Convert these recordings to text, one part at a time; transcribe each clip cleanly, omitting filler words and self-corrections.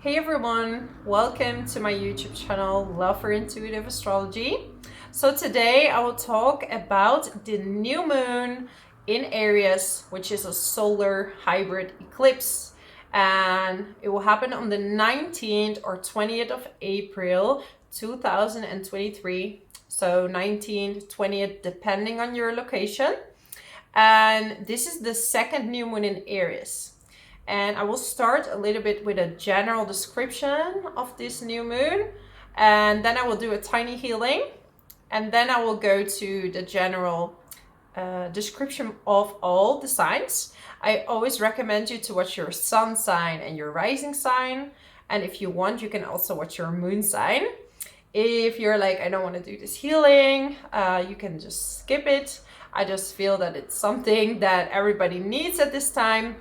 Hey everyone, welcome to my YouTube channel, Love for Intuitive Astrology. So today I will talk about the new moon in Aries, which is a solar hybrid eclipse. And it will happen on the 19th or 20th of April 2023. So 19th, 20th, depending on your location. And this is the second new moon in Aries. And I will start a little bit with a general description of this new moon, and then I will do a tiny healing, and then I will go to the general description of all the signs. I always recommend you to watch your sun sign and your rising sign, and if you want, you can also watch your moon sign. If you're like, I don't want to do this healing, you can just skip it. I just feel that it's something that everybody needs at this time.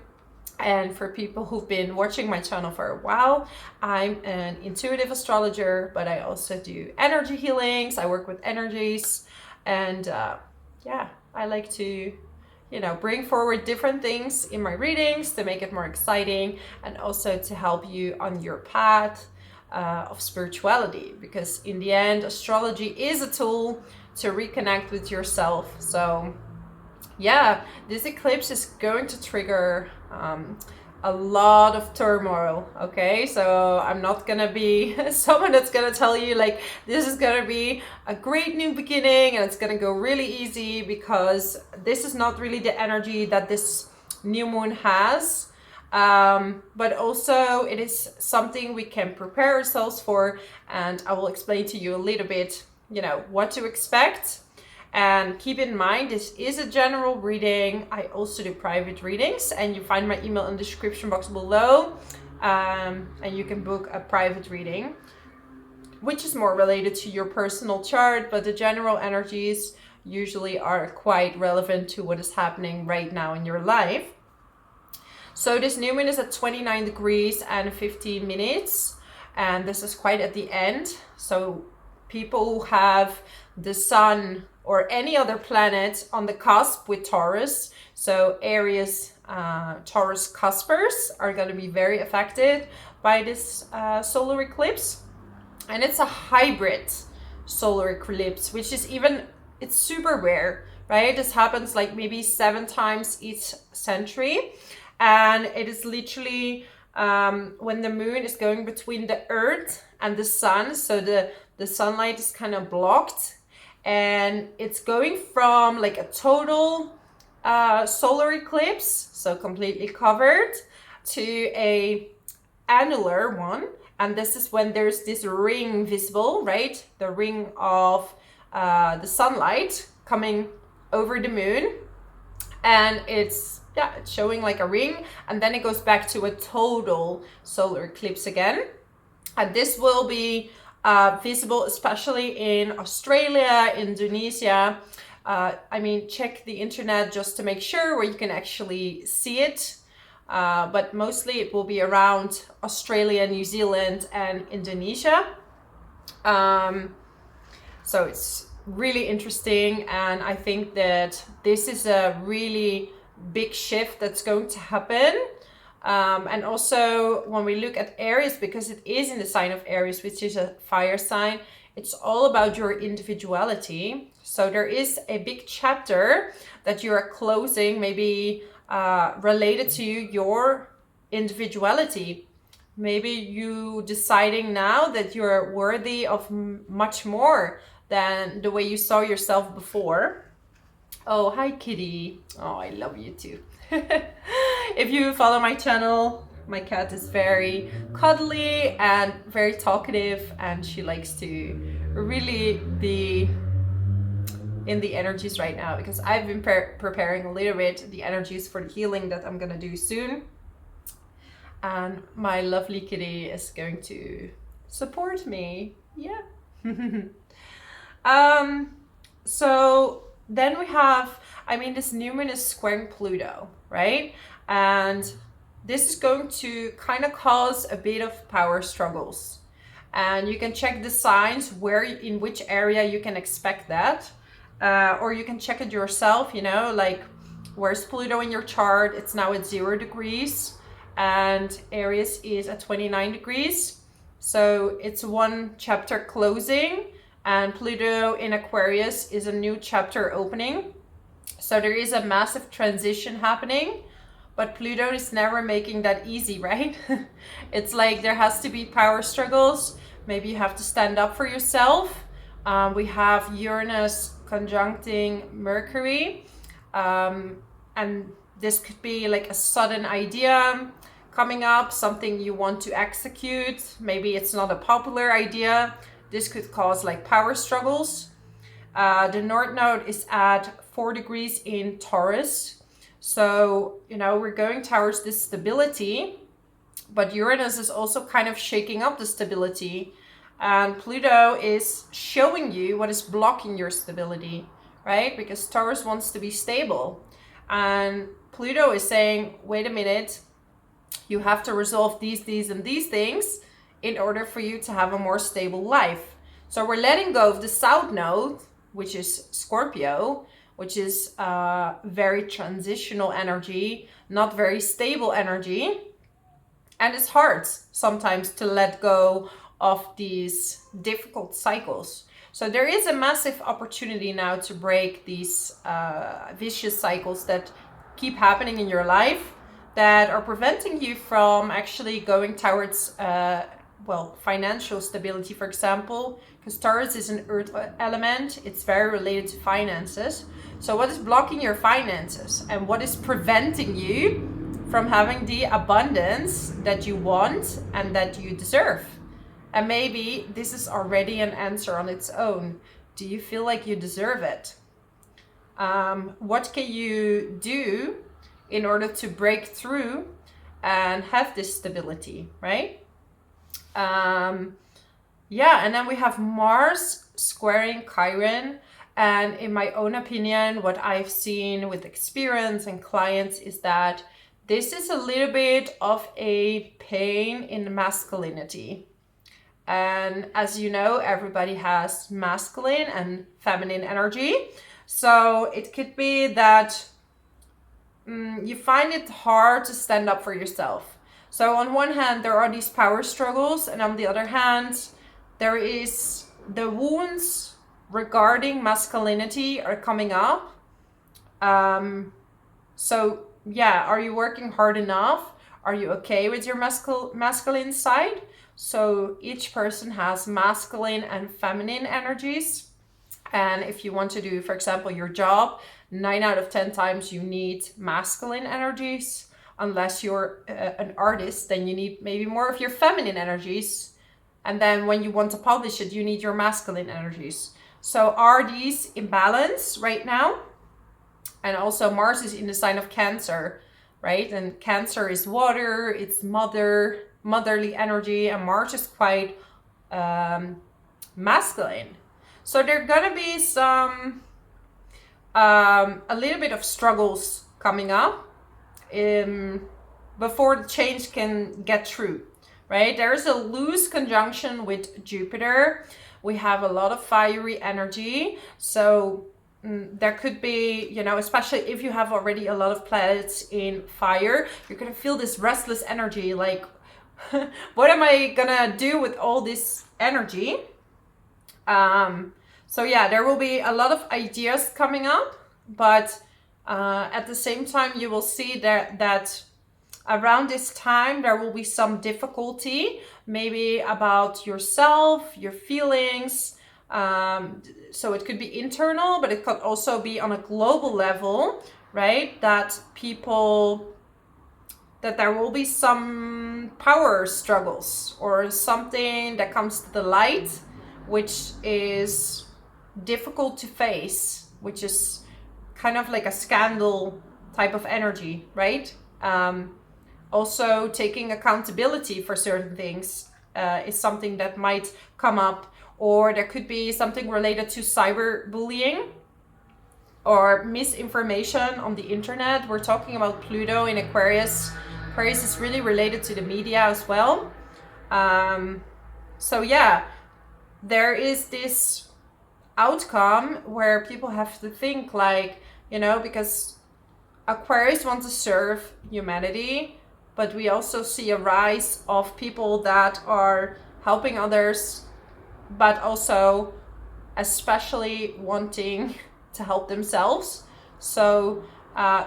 And for people who've been watching my channel for a while, I'm an intuitive astrologer, but I also do energy healings. I work with energies, and yeah, I like to, bring forward different things in my readings to make it more exciting, and also to help you on your path of spirituality, because in the end, astrology is a tool to reconnect with yourself. So yeah, this eclipse is going to trigger a lot of turmoil. Okay, so I'm not gonna be someone that's gonna tell you like this is gonna be a great new beginning and it's gonna go really easy, because this is not really the energy that this new moon has. But also it is something we can prepare ourselves for, and I will explain to you a little bit, what to expect. And keep in mind, this is a general reading. I also do private readings, and you find my email in the description box below. And you can book a private reading, which is more related to your personal chart, but the general energies usually are quite relevant to what is happening right now in your life. So this new moon is at 29 degrees and 15 minutes, and this is quite at the end. So people who have the sun or any other planet on the cusp with Taurus, so Aries, Taurus cuspers are going to be very affected by this solar eclipse. And it's a hybrid solar eclipse, which is it's super rare, right? This happens like maybe 7 times each century. And it is literally when the moon is going between the earth and the sun, so the sunlight is kind of blocked, and it's going from like a total solar eclipse, so completely covered, to a annular one. And this is when there's this ring visible, right? The ring of the sunlight coming over the moon, and it's showing like a ring, and then it goes back to a total solar eclipse again. And this will be visible especially in Australia, Indonesia. Check the internet just to make sure where you can actually see it. But mostly it will be around Australia, New Zealand, and Indonesia. So it's really interesting, and I think that this is a really big shift that's going to happen. And also when we look at Aries, because it is in the sign of Aries, which is a fire sign, it's all about your individuality. So there is a big chapter that you are closing, maybe related to your individuality. Maybe you deciding now that you're worthy of much more than the way you saw yourself before. Oh, hi kitty. Oh, I love you too. If you follow my channel, my cat is very cuddly and very talkative, and she likes to really be in the energies right now, because I've been preparing a little bit the energies for the healing that I'm gonna do soon. And my lovely kitty is going to support me. Yeah. So then we have, this new moon is squaring Pluto, right? And this is going to kind of cause a bit of power struggles. And you can check the signs in which area you can expect that. Or you can check it yourself, like where's Pluto in your chart? It's now at 0 degrees. and Aries is at 29 degrees. So it's one chapter closing, and Pluto in Aquarius is a new chapter opening. So there is a massive transition happening, but Pluto is never making that easy, right? It's like there has to be power struggles. Maybe you have to stand up for yourself. We have Uranus conjuncting Mercury, and this could be like a sudden idea coming up, something you want to execute. Maybe it's not a popular idea. This could cause like power struggles. The North Node is at 4 degrees in Taurus. So, you know, we're going towards this stability, but Uranus is also kind of shaking up the stability. And Pluto is showing you what is blocking your stability, right? Because Taurus wants to be stable. And Pluto is saying, wait a minute, you have to resolve these, and these things in order for you to have a more stable life. So we're letting go of the South Node, which is Scorpio, which is very transitional energy, not very stable energy. And it's hard sometimes to let go of these difficult cycles. So there is a massive opportunity now to break these vicious cycles that keep happening in your life, that are preventing you from actually going towards financial stability, for example, because Taurus is an earth element. It's very related to finances. So what is blocking your finances, and what is preventing you from having the abundance that you want and that you deserve? And maybe this is already an answer on its own. Do you feel like you deserve it? What can you do in order to break through and have this stability, right? And then we have Mars squaring Chiron. And in my own opinion, what I've seen with experience and clients is that this is a little bit of a pain in masculinity. And as you know, everybody has masculine and feminine energy. So it could be that you find it hard to stand up for yourself. So on one hand, there are these power struggles, and on the other hand, there is the wounds regarding masculinity are coming up. So yeah, are you working hard enough? Are you okay with your masculine side? So each person has masculine and feminine energies. And if you want to do, for example, your job, 9 out of 10 times you need masculine energies. Unless you're an artist, then you need maybe more of your feminine energies. And then when you want to publish it, you need your masculine energies. So are these in balance right now? And also Mars is in the sign of Cancer, right? And Cancer is water, it's motherly energy, and Mars is quite masculine. So there are gonna be some a little bit of struggles coming up before the change can get through, right? There is a loose conjunction with Jupiter. We have a lot of fiery energy. So there could be, you know, especially if you have already a lot of planets in fire, you're gonna feel this restless energy, like, what am I gonna do with all this energy? So yeah, there will be a lot of ideas coming up, but at the same time, you will see that around this time, there will be some difficulty, maybe about yourself, your feelings. So it could be internal, but it could also be on a global level, right? That there will be some power struggles or something that comes to the light, which is difficult to face, which is kind of like a scandal type of energy, right? Also taking accountability for certain things is something that might come up, or there could be something related to cyberbullying or misinformation on the internet. We're talking about Pluto in Aquarius. Aquarius is really related to the media as well. So yeah, there is this outcome where people have to think, like, you know, because Aquarius wants to serve humanity, but we also see a rise of people that are helping others, but also especially wanting to help themselves. So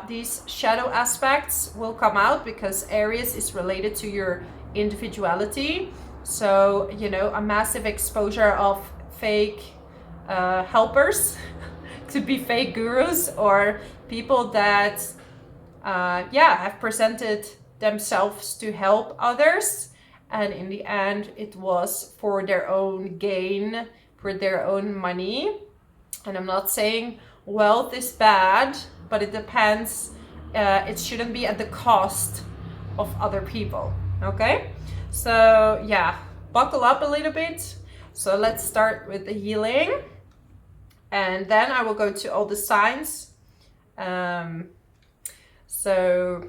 these shadow aspects will come out because Aries is related to your individuality. So, you know, a massive exposure of fake helpers could be fake gurus or people that have presented themselves to help others, and in the end it was for their own gain, for their own money. And I'm not saying wealth is bad, but it depends. It shouldn't be at the cost of other people. Okay, so yeah, buckle up a little bit. So let's start with the healing, and then I will go to all the signs. So,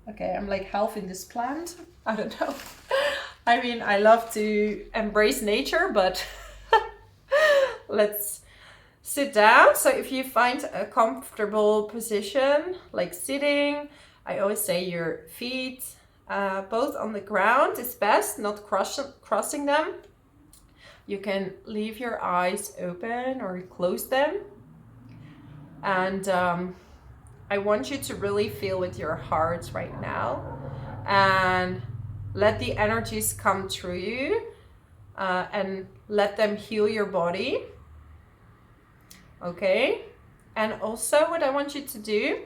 okay, I'm like half in this plant. I don't know. I mean, I love to embrace nature, but let's sit down. So if you find a comfortable position, like sitting, I always say your feet both on the ground is best, not crossing them. You can leave your eyes open or close them. And I want you to really feel with your heart right now and let the energies come through you and let them heal your body. Okay? And also what I want you to do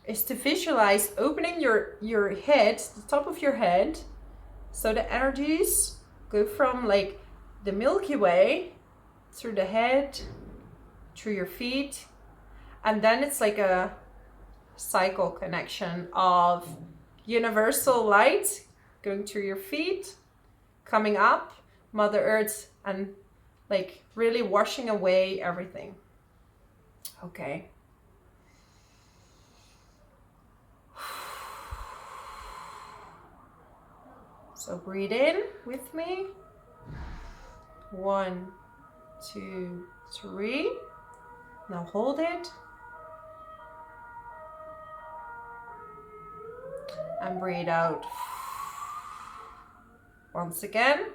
is to visualize opening your head, the top of your head, so the energies go from like the Milky Way through the head, through your feet, and then it's like a cycle connection of universal light going through your feet, coming up, Mother Earth, and like really washing away everything. Okay. So breathe in with me. 1, 2, 3. Now hold it. And breathe out. Once again.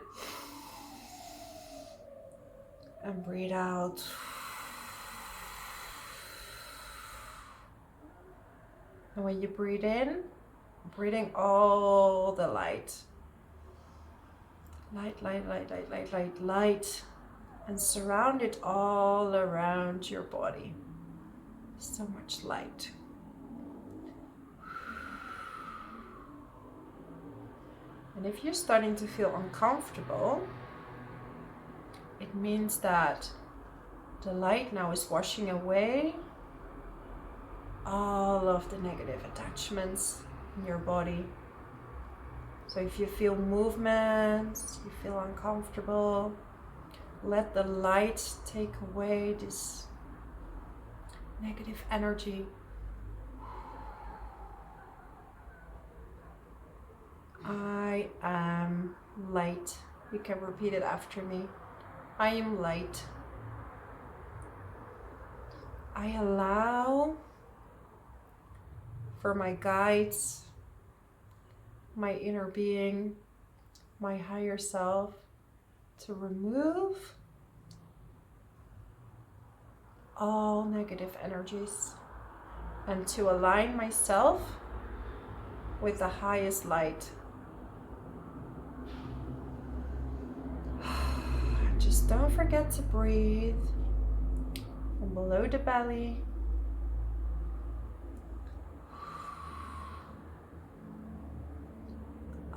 And breathe out. And when you breathe in, breathing all the light. Light, light, light, light, light, light, light. And surround it all around your body. So much light. And if you're starting to feel uncomfortable, it means that the light now is washing away all of the negative attachments in your body. So if you feel movements, you feel uncomfortable, let the light take away this negative energy. I am light. You can repeat it after me. I am light. I allow for my guides, my inner being, my higher self to remove all negative energies and to align myself with the highest light. Just don't forget to breathe from below the belly.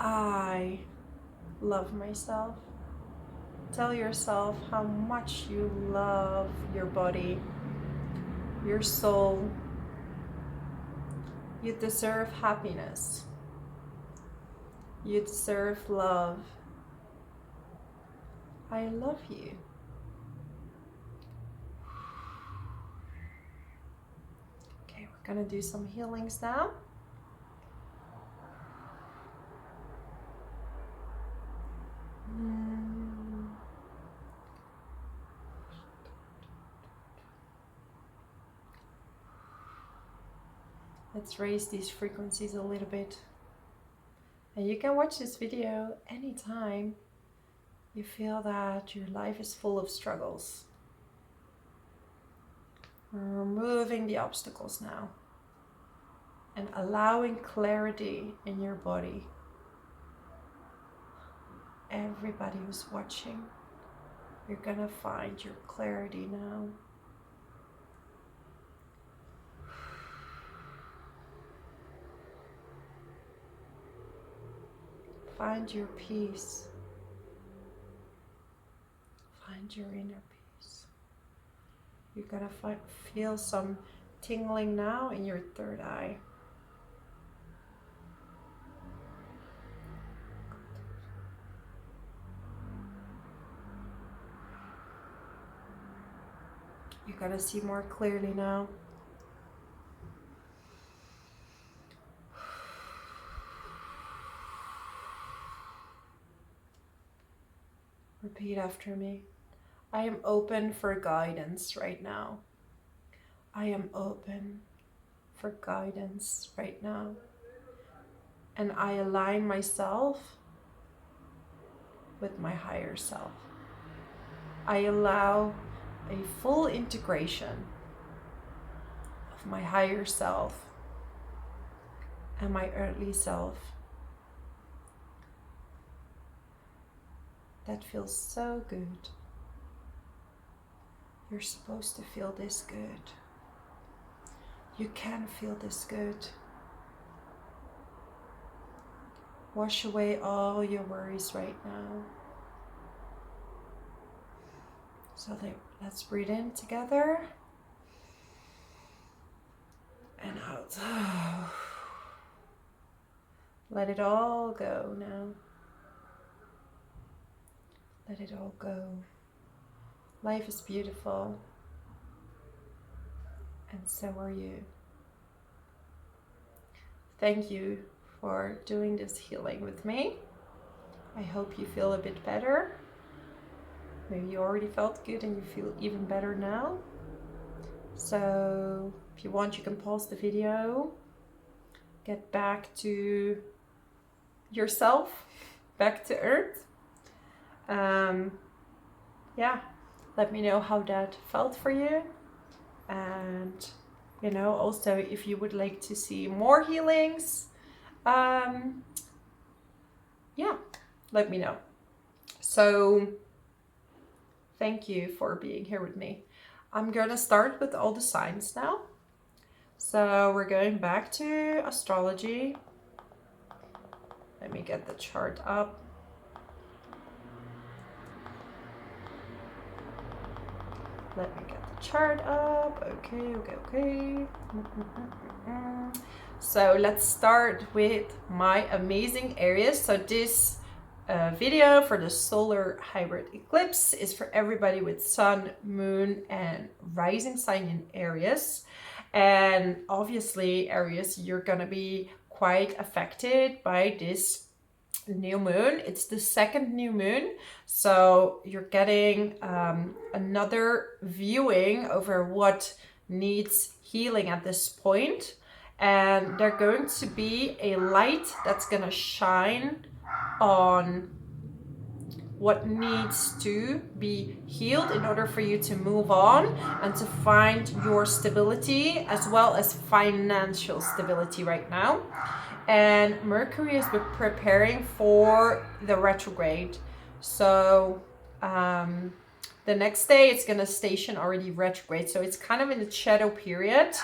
I love myself. Tell yourself how much you love your body, your soul. You deserve happiness. You deserve love. I love you. Okay, we're gonna do some healings now. Let's raise these frequencies a little bit. And you can watch this video anytime you feel that your life is full of struggles. We're removing the obstacles now and allowing clarity in your body. Everybody who's watching, you're gonna find your clarity now. Find your peace. Find your inner peace. You're gonna feel some tingling now in your third eye. You're gonna see more clearly now. Repeat after me. I am open for guidance right now. I am open for guidance right now. And I align myself with my higher self. I allow a full integration of my higher self and my earthly self. That feels so good. You're supposed to feel this good. You can feel this good. Wash away all your worries right now. So let's breathe in together and out. Let it all go now. Let it all go. Life is beautiful, and so are you. Thank you for doing this healing with me. I hope you feel a bit better. Maybe you already felt good and you feel even better now. So if you want, you can pause the video, get back to yourself, back to Earth. Yeah, let me know how that felt for you. And, you know, also if you would like to see more healings, yeah, let me know. So thank you for being here with me. I'm gonna start with all the signs now. So we're going back to astrology. Let me get the chart up. Let me get the chart up. Okay. So let's start with my amazing Aries. So this video for the solar hybrid eclipse is for everybody with sun, moon, and rising sign in Aries. And obviously, Aries, you're gonna be quite affected by this new moon. It's the second new moon, so you're getting another viewing over what needs healing at this point. And there's going to be a light that's gonna shine on what needs to be healed in order for you to move on and to find your stability as well as financial stability right now. And Mercury is preparing for the retrograde. So the next day it's going to station already retrograde. So it's kind of in the shadow period.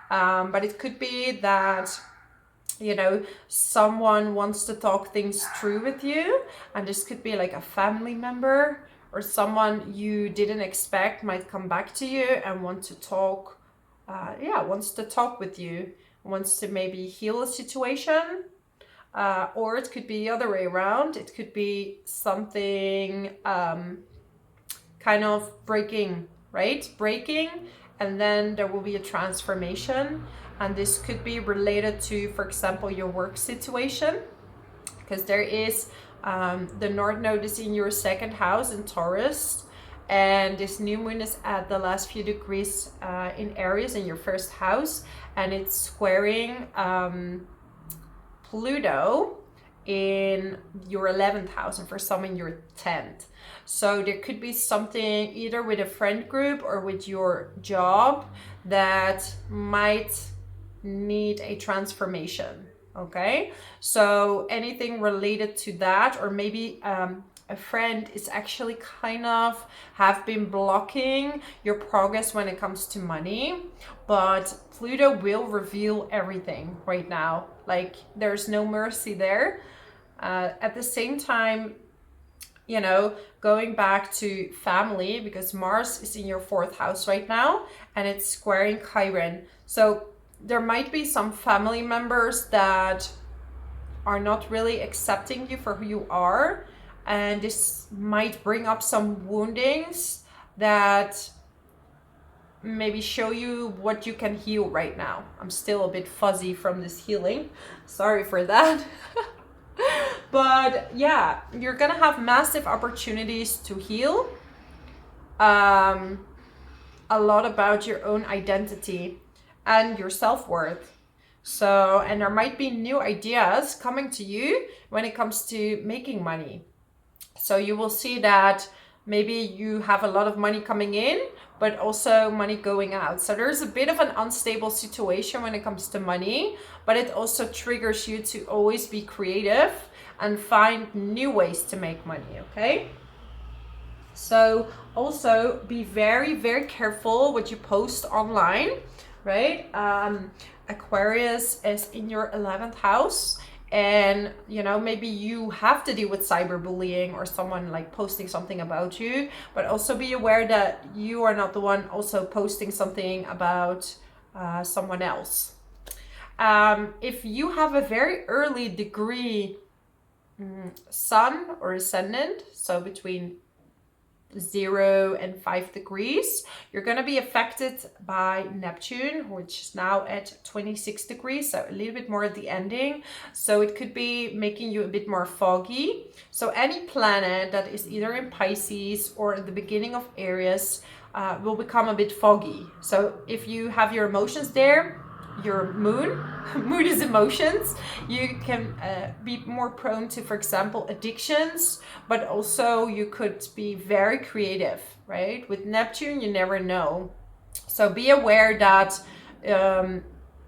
But it could be that, you know, someone wants to talk things through with you. And this could be like a family member or someone you didn't expect might come back to you and want to talk, wants to talk with you. Wants to maybe heal a situation, or it could be the other way around. It could be something kind of breaking, right? Breaking, and then there will be a transformation. And this could be related to, for example, your work situation, because there is the North Node is in your second house in Taurus. And this new moon is at the last few degrees in Aries in your first house. And it's squaring Pluto. in your 11th house, and for some in your 10th. So there could be something either with a friend group or with your job that might need a transformation. Okay, so anything related to that, or maybe a friend is actually kind of have been blocking your progress when it comes to money, but Pluto will reveal everything right now. Like, there's no mercy there. At the same time, you know, going back to family, because Mars is in your 4th house right now and it's squaring Chiron. So there might be some family members that are not really accepting you for who you are, and this might bring up some woundings that maybe show you what you can heal right now. I'm still a bit fuzzy from this healing, sorry for that. But yeah, you're gonna have massive opportunities to heal a lot about your own identity and your self-worth. So, and there might be new ideas coming to you when it comes to making money. So you will see that maybe you have a lot of money coming in, but also money going out. So there's a bit of an unstable situation when it comes to money, but it also triggers you to always be creative and find new ways to make money, okay? So also be very, very careful what you post online, right? Aquarius is in your 11th house, and you know, maybe you have to deal with cyberbullying or someone like posting something about you, but also be aware that you are not the one also posting something about someone else. If you have a very early degree sun or ascendant, so between 0 and 5 degrees, you're going to be affected by Neptune, which is now at 26 degrees, so a little bit more at the ending. So it could be making you a bit more foggy. So any planet that is either in Pisces or at the beginning of Aries will become a bit foggy. So if you have your emotions there, your moon is emotions, you can be more prone to, for example, addictions, but also you could be very creative, right? With Neptune, you never know. So be aware that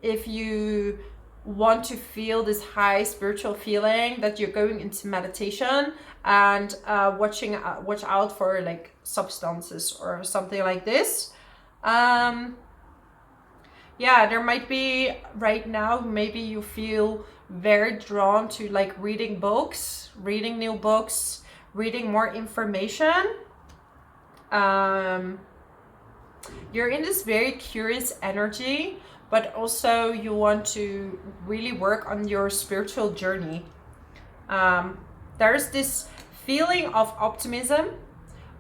if you want to feel this high spiritual feeling, that you're going into meditation and watch out for like substances or something like this. Yeah, there might be right now, maybe you feel very drawn to like reading books, reading new books, reading more information. You're in this very curious energy, but also you want to really work on your spiritual journey. There's this feeling of optimism,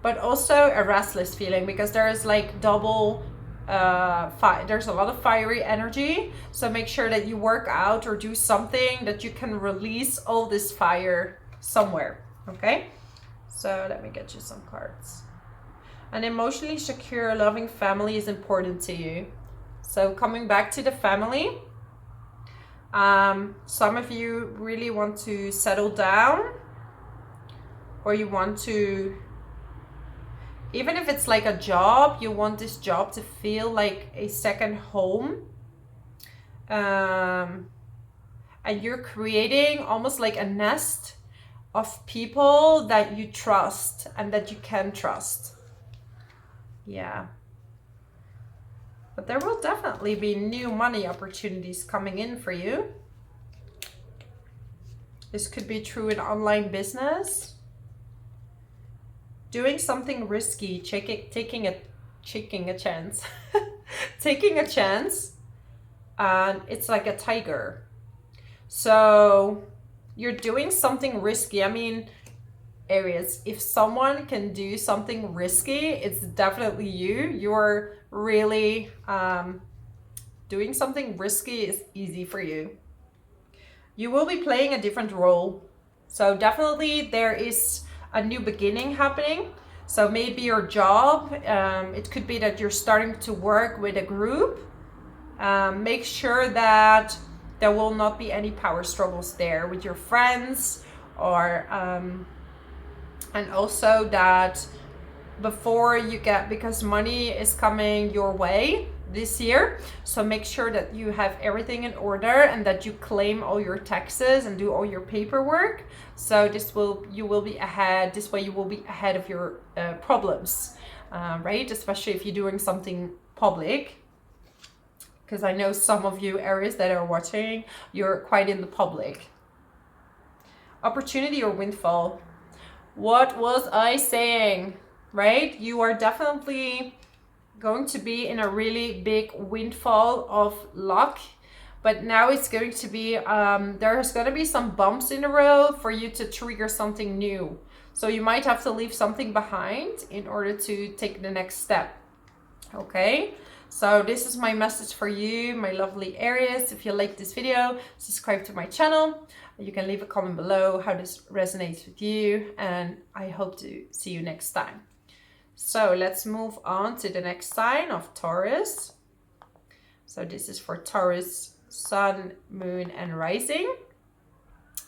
but also a restless feeling, because there is like double there's a lot of fiery energy. So make sure that you work out or do something that you can release all this fire somewhere. Okay, so let me get you some cards. An emotionally secure, loving family is important to you. So coming back to the family, some of you really want to settle down, or you want to, even if it's like a job, you want this job to feel like a second home. And you're creating almost like a nest of people that you trust and that you can trust. Yeah. But there will definitely be new money opportunities coming in for you. This could be through an online business. Doing something risky, taking a chance. Taking a chance, and it's like a tiger. So you're doing something risky. I mean, Aries, if someone can do something risky, it's definitely you. You're really doing something risky is easy for you. You will be playing a different role. So definitely there is a new beginning happening. So maybe your job, it could be that you're starting to work with a group. Make sure that there will not be any power struggles there with your friends, or and also that before you get, because money is coming your way this year, so make sure that you have everything in order and that you claim all your taxes and do all your paperwork. So you will be ahead. This way you will be ahead of your problems, right? Especially if you're doing something public, because I know some of you Aries that are watching, you're quite in the public. Opportunity or windfall. What was I saying? Right? You are definitely going to be in a really big windfall of luck, but now it's going to be there's going to be some bumps in the road for you to trigger something new. So you might have to leave something behind in order to take the next step. Okay, so this is my message for you, my lovely Aries. If you like this video, subscribe to my channel. You can leave a comment below how this resonates with you, and I hope to see you next time. So let's move on to the next sign of Taurus. So this is for Taurus, Sun, Moon, and Rising.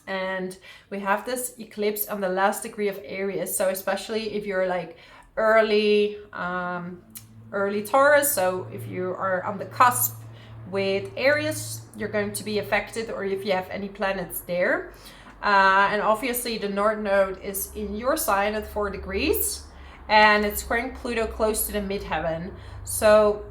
And we have this eclipse on the last degree of Aries. So especially if you're like early Taurus, so if you are on the cusp with Aries, you're going to be affected, or if you have any planets there. And obviously the North Node is in your sign at 4 degrees. And it's squaring Pluto close to the midheaven. So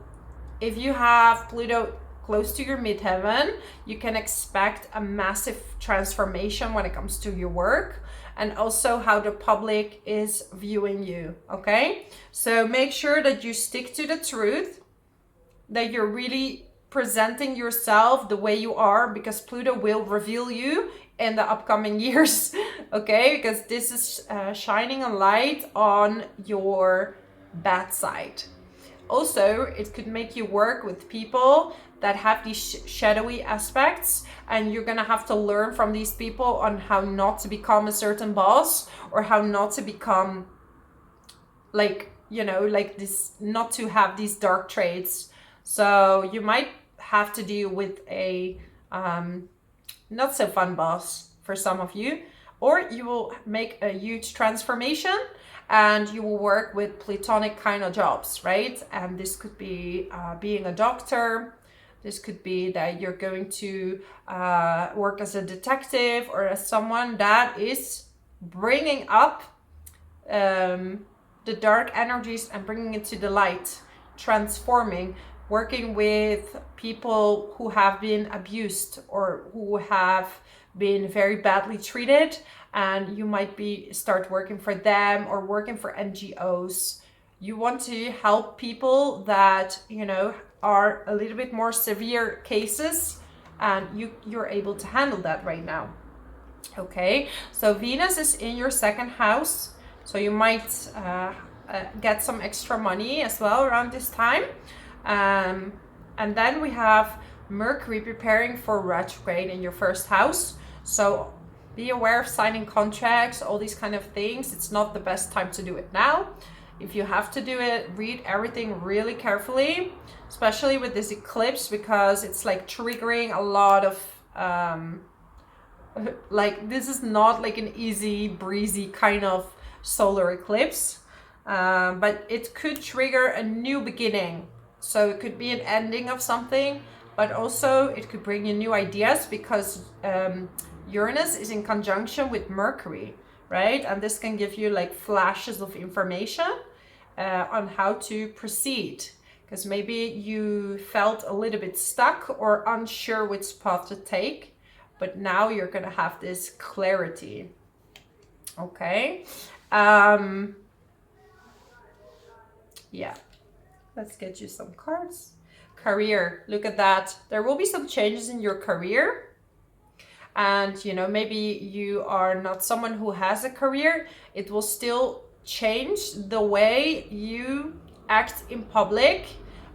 if you have Pluto close to your midheaven, you can expect a massive transformation when it comes to your work, and also how the public is viewing you, okay? So make sure that you stick to the truth, that you're really presenting yourself the way you are, because Pluto will reveal you in the upcoming years, okay? Because this is shining a light on your bad side. Also, it could make you work with people that have these shadowy aspects, and you're gonna have to learn from these people on how not to become a certain boss, or how not to become like, you know, like this, not to have these dark traits. So you might have to deal with a not so fun boss for some of you, or you will make a huge transformation and you will work with platonic kind of jobs, right? And this could be being a doctor. This could be that you're going to work as a detective, or as someone that is bringing up the dark energies and bringing it to the light, transforming, working with people who have been abused or who have been very badly treated, and you might start working for them or working for NGOs. You want to help people that, you know, are a little bit more severe cases, and you're able to handle that right now. Okay, so Venus is in your 2nd house, so you might get some extra money as well around this time. And then we have Mercury preparing for retrograde in your 1st house. So be aware of signing contracts, all these kind of things. It's not the best time to do it now. If you have to do it, read everything really carefully, especially with this eclipse, because it's like triggering a lot of like, this is not like an easy breezy kind of solar eclipse, but it could trigger a new beginning. So it could be an ending of something, but also it could bring you new ideas, because Uranus is in conjunction with Mercury, right? And this can give you like flashes of information on how to proceed, because maybe you felt a little bit stuck or unsure which path to take, but now you're gonna have this clarity. Okay, yeah, let's get you some cards. Career, look at that. There will be some changes in your career. And, you know, maybe you are not someone who has a career. It will still change the way you act in public,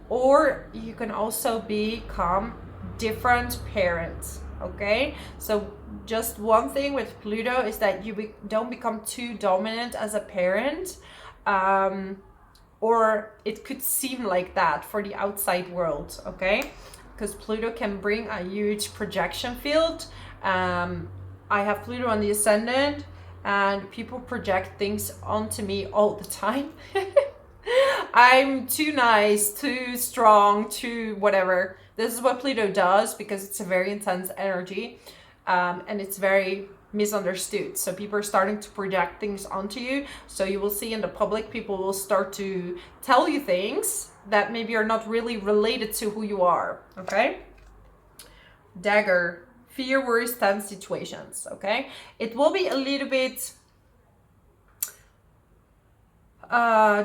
or you can also become different parents. Okay, so just one thing with Pluto is that you don't become too dominant as a parent, or it could seem like that for the outside world. Okay, because Pluto can bring a huge projection field. I have Pluto on the ascendant, and people project things onto me all the time. I'm too nice, too strong, too whatever. This is what Pluto does because it's a very intense energy, and it's very misunderstood. So people are starting to project things onto you. So you will see in the public, people will start to tell you things that maybe are not really related to who you are. Okay. Dagger. Fear, worries, tense situations. Okay. It will be a little bit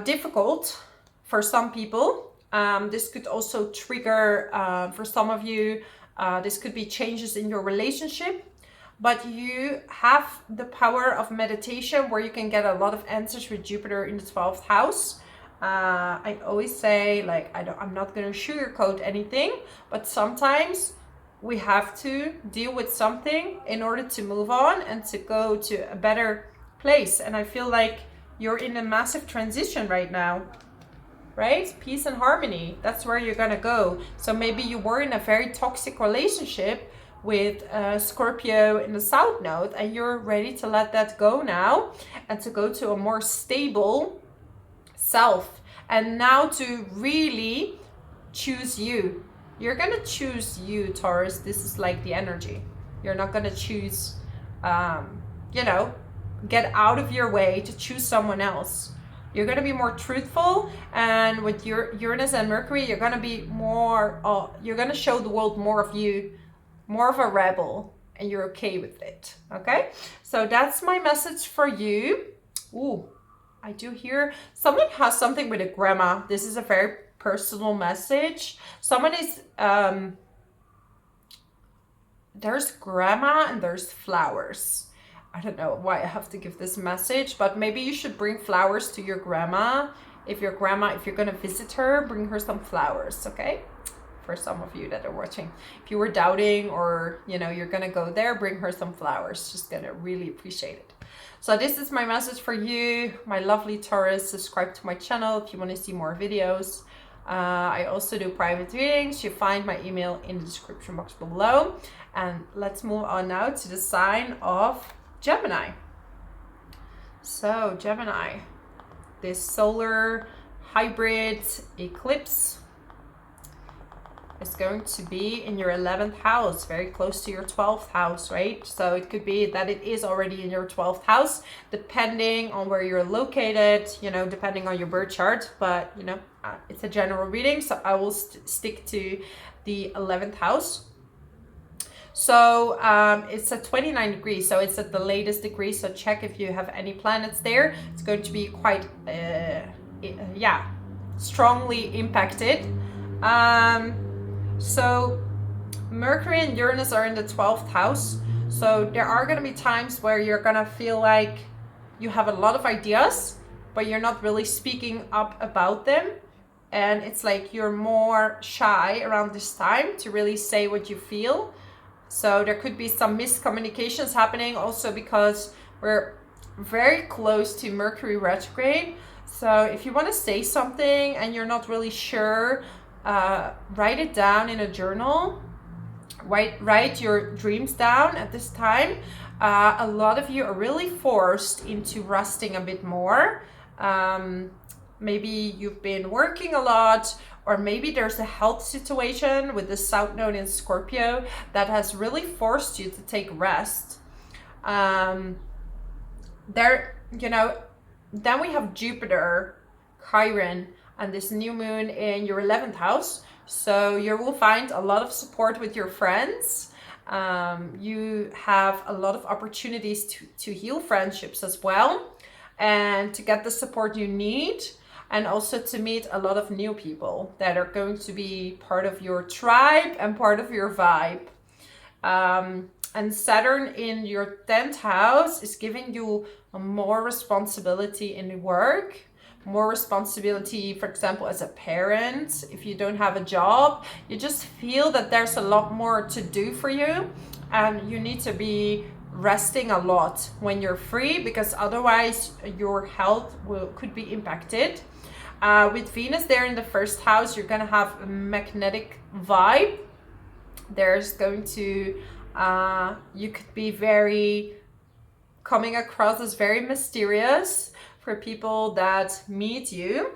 difficult for some people. This could also trigger, for some of you, this could be changes in your relationship. But you have the power of meditation where you can get a lot of answers with Jupiter in the 12th house. I always say, like, I'm not going to sugarcoat anything, but sometimes we have to deal with something in order to move on and to go to a better place. And I feel like you're in a massive transition right now, right? Peace and harmony, that's where you're going to go. So maybe you were in a very toxic relationship with Scorpio in the South Node, and you're ready to let that go now and to go to a more stable self, and now to really choose you. You're gonna choose you, Taurus. This is like the energy. You're not gonna choose, you know, get out of your way to choose someone else. You're gonna be more truthful, and with your Uranus and Mercury, you're gonna be more, you're gonna show the world more of you, more of a rebel, and you're okay with it. Okay, so that's my message for you. Ooh, I do hear someone has something with a grandma. This is a very personal message. Someone is there's grandma and there's flowers. I don't know why I have to give this message, but maybe you should bring flowers to your grandma. If you're gonna visit her, bring her some flowers. Okay, for some of you that are watching, if you were doubting, or you know, you're gonna go there, bring her some flowers. She's gonna really appreciate it. So this is my message for you, my lovely Taurus. Subscribe to my channel if you want to see more videos. I also do private readings. You find my email in the description box below. And let's move on now to the sign of Gemini. So Gemini, this solar hybrid eclipse is going to be in your 11th house, very close to your 12th house, right? So it could be that it is already in your 12th house, depending on where you're located, you know, depending on your birth chart. But, you know, it's a general reading, so I will stick to the 11th house. So it's at 29 degrees, so it's at the latest degree. So check if you have any planets there. It's going to be quite, yeah, strongly impacted. So Mercury and Uranus are in the 12th house. So there are going to be times where you're going to feel like you have a lot of ideas, but you're not really speaking up about them. And it's like you're more shy around this time to really say what you feel. So there could be some miscommunications happening also because we're very close to Mercury retrograde. So if you want to say something and you're not really sure, write it down in a journal. Write your dreams down at this time. A lot of you are really forced into resting a bit more. Maybe you've been working a lot, or maybe there's a health situation with the South Node in Scorpio that has really forced you to take rest. You know, then we have Jupiter, Chiron, and this new moon in your 11th house. So you will find a lot of support with your friends. You have a lot of opportunities to heal friendships as well, and to get the support you need, and also to meet a lot of new people that are going to be part of your tribe and part of your vibe. And Saturn in your 10th house is giving you more responsibility in work, more responsibility, for example, as a parent. If you don't have a job, you just feel that there's a lot more to do for you, and you need to be resting a lot when you're free, because otherwise your health could be impacted. With Venus there in the 1st house, you're gonna have a magnetic vibe. There's going to, you could be very, coming across as very mysterious for people that meet you.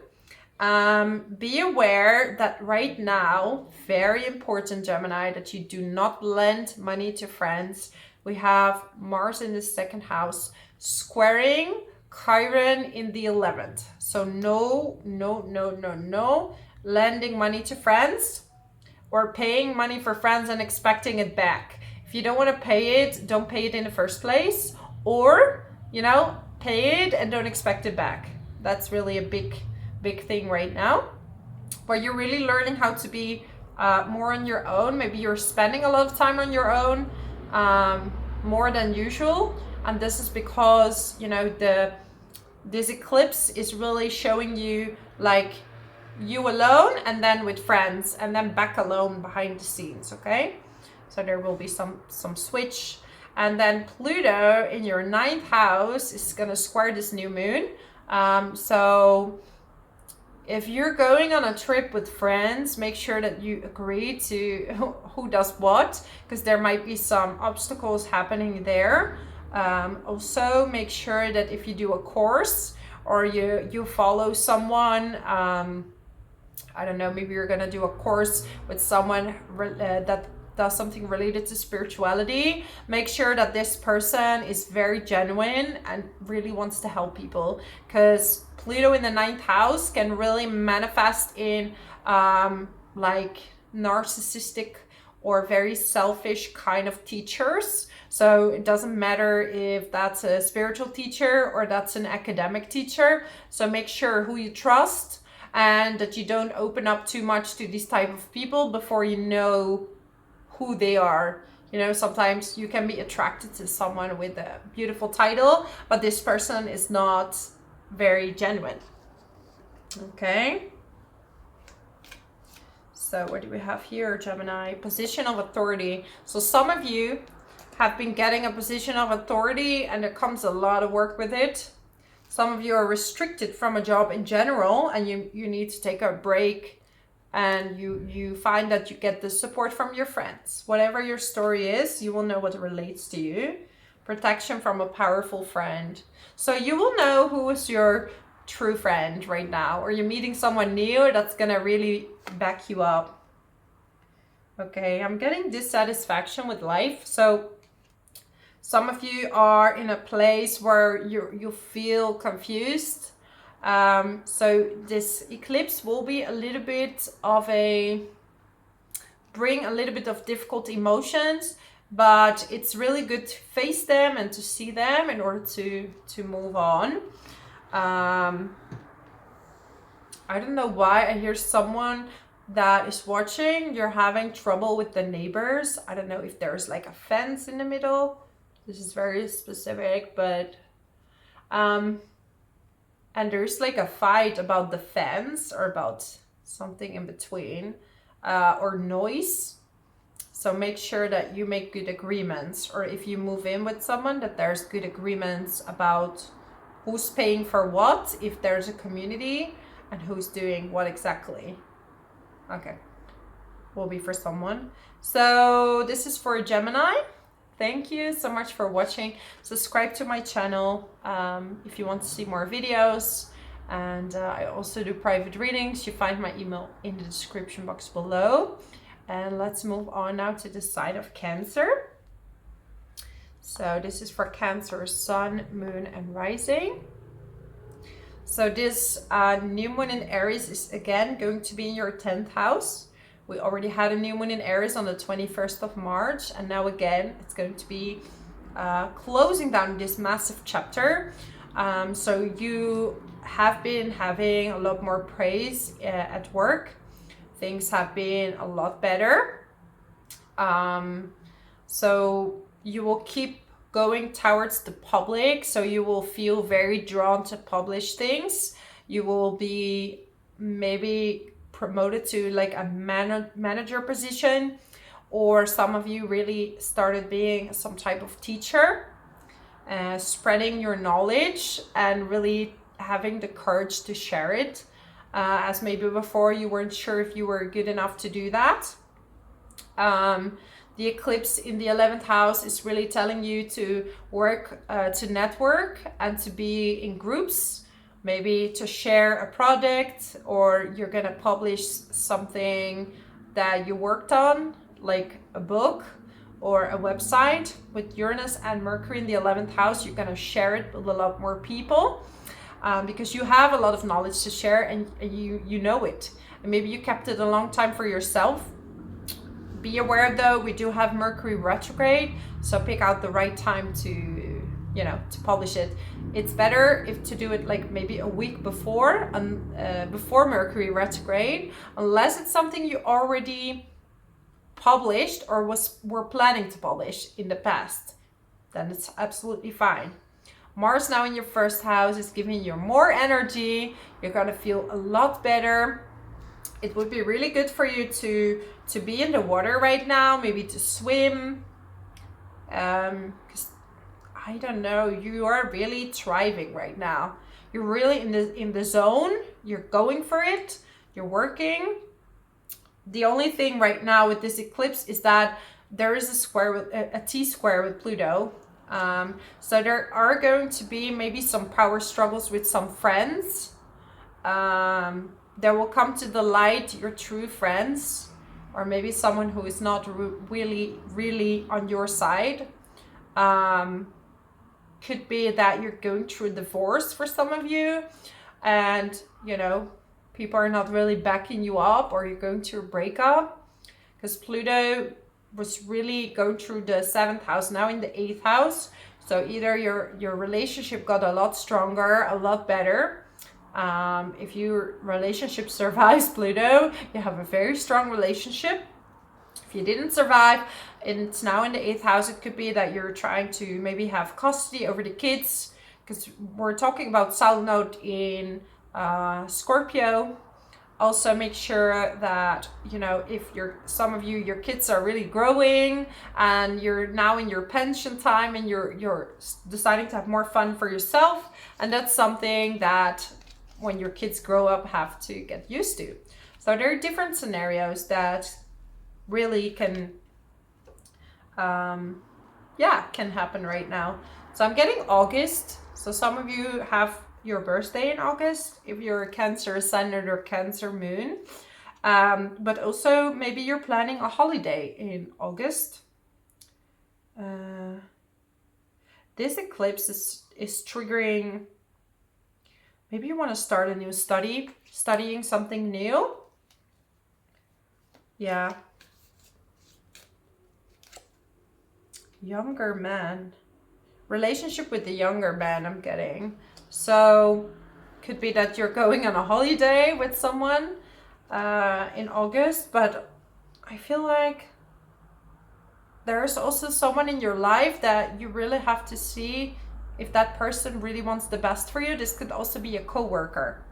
Be aware that right now, very important, Gemini, that you do not lend money to friends. We have Mars in the second house, squaring Chiron in the 11th. So no lending money to friends or paying money for friends and expecting it back. If you don't want to pay it, don't pay it in the first place, or, you know, pay it and don't expect it back. That's really a big thing right now, where you're really learning how to be more on your own. Maybe you're spending a lot of time on your own, more than usual, and this is because, you know, this eclipse is really showing you like you alone and then with friends and then back alone behind the scenes. Okay, so there will be some switch. And then Pluto in your 9th house is going to square this new moon. So if you're going on a trip with friends, make sure that you agree to who does what, because there might be some obstacles happening there. Also, make sure that if you do a course or you follow someone, I don't know, maybe you're going to do a course with someone that does something related to spirituality, make sure that this person is very genuine and really wants to help people, because Pluto in the 9th house can really manifest in like narcissistic or very selfish kind of teachers. So it doesn't matter if that's a spiritual teacher or that's an academic teacher. So make sure who you trust and that you don't open up too much to these type of people before you know who they are. You know, sometimes you can be attracted to someone with a beautiful title, but this person is not very genuine. Okay. So what do we have here, Gemini? Position of authority. So some of you have been getting a position of authority and there comes a lot of work with it. Some of you are restricted from a job in general and you need to take a break, and you find that you get the support from your friends. Whatever your story is, you will know what relates to you. Protection from a powerful friend. So you will know who is your true friend right now, or you're meeting someone new that's gonna really back you up. Okay, I'm getting dissatisfaction with life. So some of you are in a place where you feel confused. So this eclipse will be a little bit of bring a little bit of difficult emotions, but it's really good to face them and to see them in order to move on. I don't know why I hear someone that is watching, you're having trouble with the neighbors. I don't know if there's like a fence in the middle. This is very specific, but and there's like a fight about the fence or about something in between, or noise. So make sure that you make good agreements, or if you move in with someone, that there's good agreements about who's paying for what, if there's a community, and who's doing what exactly. Okay, will be for someone. So this is for Gemini. Thank you so much for watching. Subscribe to my channel if you want to see more videos. And I also do private readings. You find my email in the description box below. And let's move on now to the sign of Cancer. So this is for Cancer, Sun, Moon, and Rising. So this new moon in Aries is again going to be in your 10th house. We already had a new moon in Aries on the 21st of March, and now again it's going to be closing down this massive chapter. So you have been having a lot more praise at work. Things have been a lot better. So you will keep going towards the public, so you will feel very drawn to publish things. You will be maybe promoted to like a manager position, or some of you really started being some type of teacher, spreading your knowledge and really having the courage to share it, as maybe before you weren't sure if you were good enough to do that. The eclipse in the 11th house is really telling you to work, to network and to be in groups, maybe to share a product, or you're gonna publish something that you worked on, like a book or a website. With Uranus and Mercury in the 11th house, you're gonna share it with a lot more people, because you have a lot of knowledge to share, and you know it. And maybe you kept it a long time for yourself. Be aware though, we do have Mercury retrograde, so pick out the right time to, you know, to publish it. It's better if to do it like maybe a week before, before Mercury retrograde, unless it's something you already published or were planning to publish in the past. Then it's absolutely fine. Mars now in your first house is giving you more energy. You're gonna feel a lot better. It would be really good for you to be in the water right now, maybe to swim. Because I don't know, you are really thriving right now. You're really in the zone. You're going for it. You're working. The only thing right now with this eclipse is that there is a square with a T-square with Pluto. So there are going to be maybe some power struggles with some friends. There will come to the light your true friends, or maybe someone who is not really on your side. Could be that you're going through a divorce for some of you, and you know, people are not really backing you up, or you're going through a breakup, because Pluto was really going through the 7th house, now in the 8th house. So either your relationship got a lot stronger, a lot better. If your relationship survives Pluto, you have a very strong relationship. If you didn't survive and it's now in the 8th house, it could be that you're trying to maybe have custody over the kids, because we're talking about South Node in Scorpio. Also make sure that, you know, if some of you, your kids are really growing and you're now in your pension time and you're deciding to have more fun for yourself, and that's something that when your kids grow up have to get used to. So there are different scenarios that really can happen right now. So I'm getting August. So some of you have your birthday in August, if you're a Cancer ascendant or Cancer moon. But also maybe you're planning a holiday in August. This eclipse is triggering, maybe you want to start a new studying something new. Yeah. Younger man. Relationship with the younger man, I'm getting. So could be that you're going on a holiday with someone in August, but I feel like there's also someone in your life that you really have to see if that person really wants the best for you. This could also be a coworker,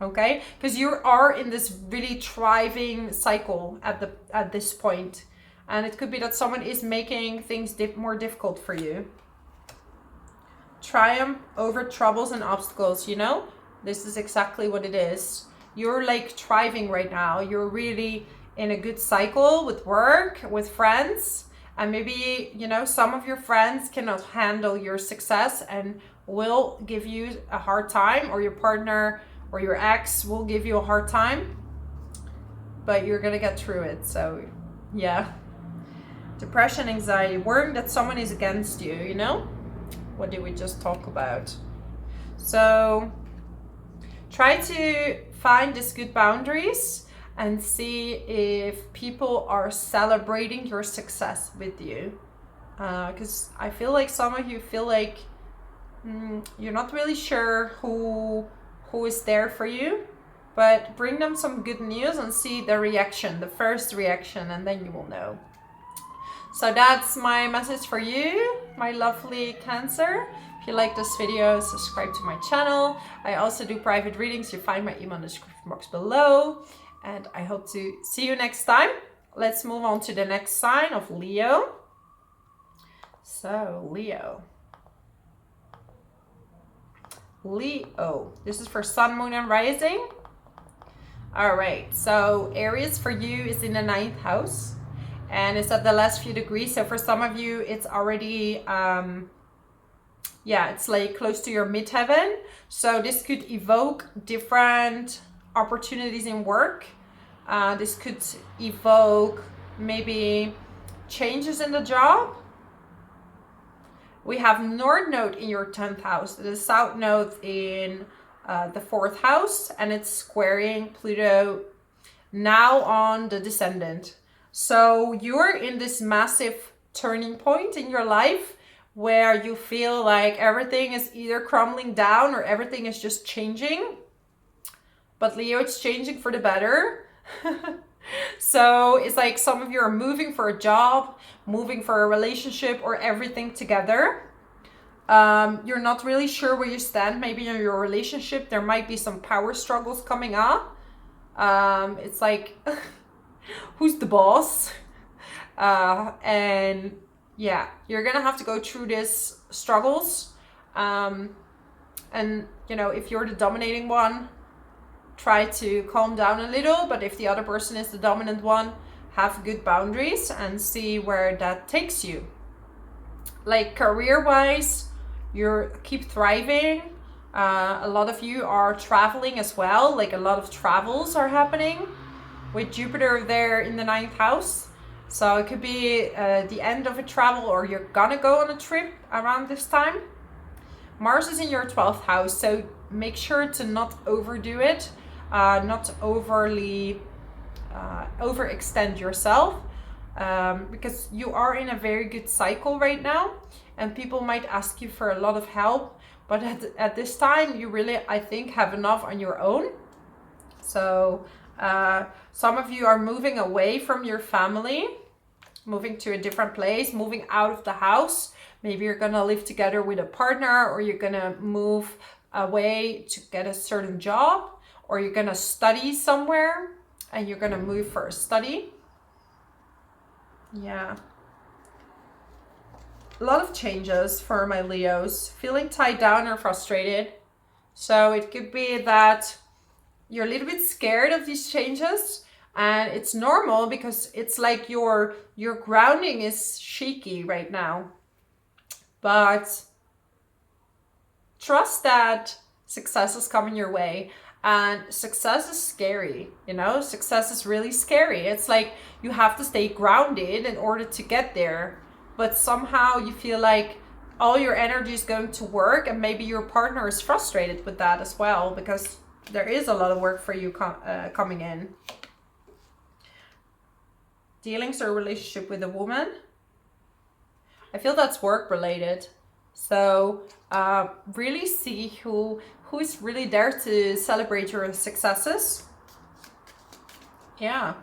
okay? Because you are in this really thriving cycle at this point, and it could be that someone is making things more difficult for you. Triumph over troubles and obstacles, you know? This is exactly what it is. You're like thriving right now. You're really in a good cycle with work, with friends. And maybe, you know, some of your friends cannot handle your success and will give you a hard time, or your partner or your ex will give you a hard time. But you're gonna get through it. So, yeah. Depression, anxiety, worrying that someone is against you, you know? What did we just talk about? So try to find these good boundaries and see if people are celebrating your success with you. Because I feel like some of you feel like you're not really sure who is there for you, but bring them some good news and see the reaction, the first reaction, and then you will know. So that's my message for you, my lovely Cancer. If you like this video, subscribe to my channel. I also do private readings. You find my email in the description box below. And I hope to see you next time. Let's move on to the next sign of Leo. So, Leo. This is for Sun, Moon, and Rising. All right, so Aries for you is in the 9th house. and it's at the last few degrees. So for some of you, it's already, yeah, it's like close to your midheaven. So this could evoke different opportunities in work. This could evoke maybe changes in the job. We have North Node in your 10th house, the South Node in the 4th house, and it's squaring Pluto now on the descendant. So you're in this massive turning point in your life where you feel like everything is either crumbling down or everything is just changing. But Leo, it's changing for the better. So it's like some of you are moving for a job, moving for a relationship, or everything together. You're not really sure where you stand. Maybe in your relationship, there might be some power struggles coming up. It's like, who's the boss? And yeah, you're gonna have to go through these struggles. And you know, if you're the dominating one, try to calm down a little, but if the other person is the dominant one, have good boundaries and see where that takes you. Like career-wise, you keep thriving. A lot of you are traveling as well, like a lot of travels are happening with Jupiter there in the 9th house. So it could be the end of a travel, or you're gonna go on a trip around this time. Mars is in your 12th house, so make sure to not overdo it. Not overly overextend yourself, because you are in a very good cycle right now, and people might ask you for a lot of help, but at this time you really, I think, have enough on your own. So some of you are moving away from your family, moving to a different place, moving out of the house. Maybe you're gonna live together with a partner, or you're gonna move away to get a certain job, or you're gonna study somewhere and you're gonna move for a study. Yeah. A lot of changes for my Leos. Feeling tied down or frustrated. So it could be that you're a little bit scared of these changes, and it's normal because it's like your grounding is shaky right now. But trust that success is coming your way. And success is scary, you know, success is really scary. It's like you have to stay grounded in order to get there. But somehow you feel like all your energy is going to work, and maybe your partner is frustrated with that as well, because there is a lot of work for you coming in. Dealings or relationship with a woman. I feel that's work related. So really see who is really there to celebrate your successes. Yeah.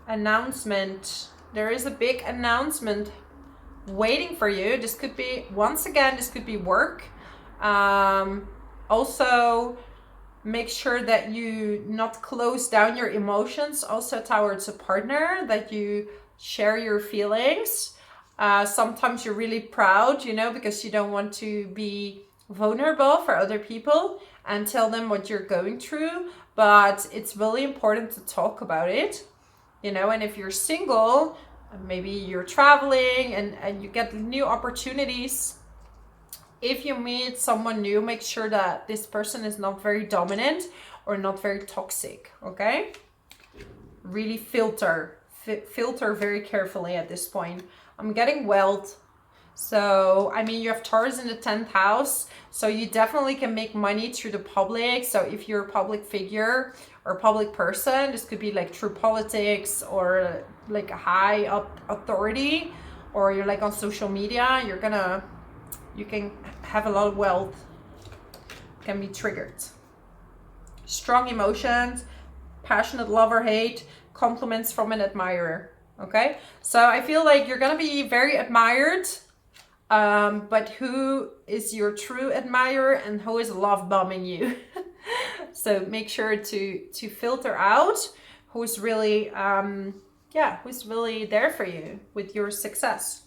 Announcement. There is a big announcement waiting for you. This could be, once again, this could be work. Also, make sure that you not close down your emotions also towards a partner, that you share your feelings. Sometimes you're really proud, you know, because you don't want to be vulnerable for other people and tell them what you're going through. But it's really important to talk about it, you know. And if you're single, maybe you're traveling and you get new opportunities. If you meet someone new, make sure that this person is not very dominant or not very toxic, okay? Really filter very carefully at this point. I'm getting wealth. So, I mean, you have Taurus in the 10th house, so you definitely can make money through the public. So if you're a public figure or a public person, this could be like through politics or like a high up authority, or you're like on social media, you can have a lot of wealth, can be triggered. Strong emotions, passionate love or hate, compliments from an admirer. Okay, so I feel like you're gonna be very admired, but who is your true admirer and who is love bombing you? So make sure to filter out who's really who's really there for you with your success.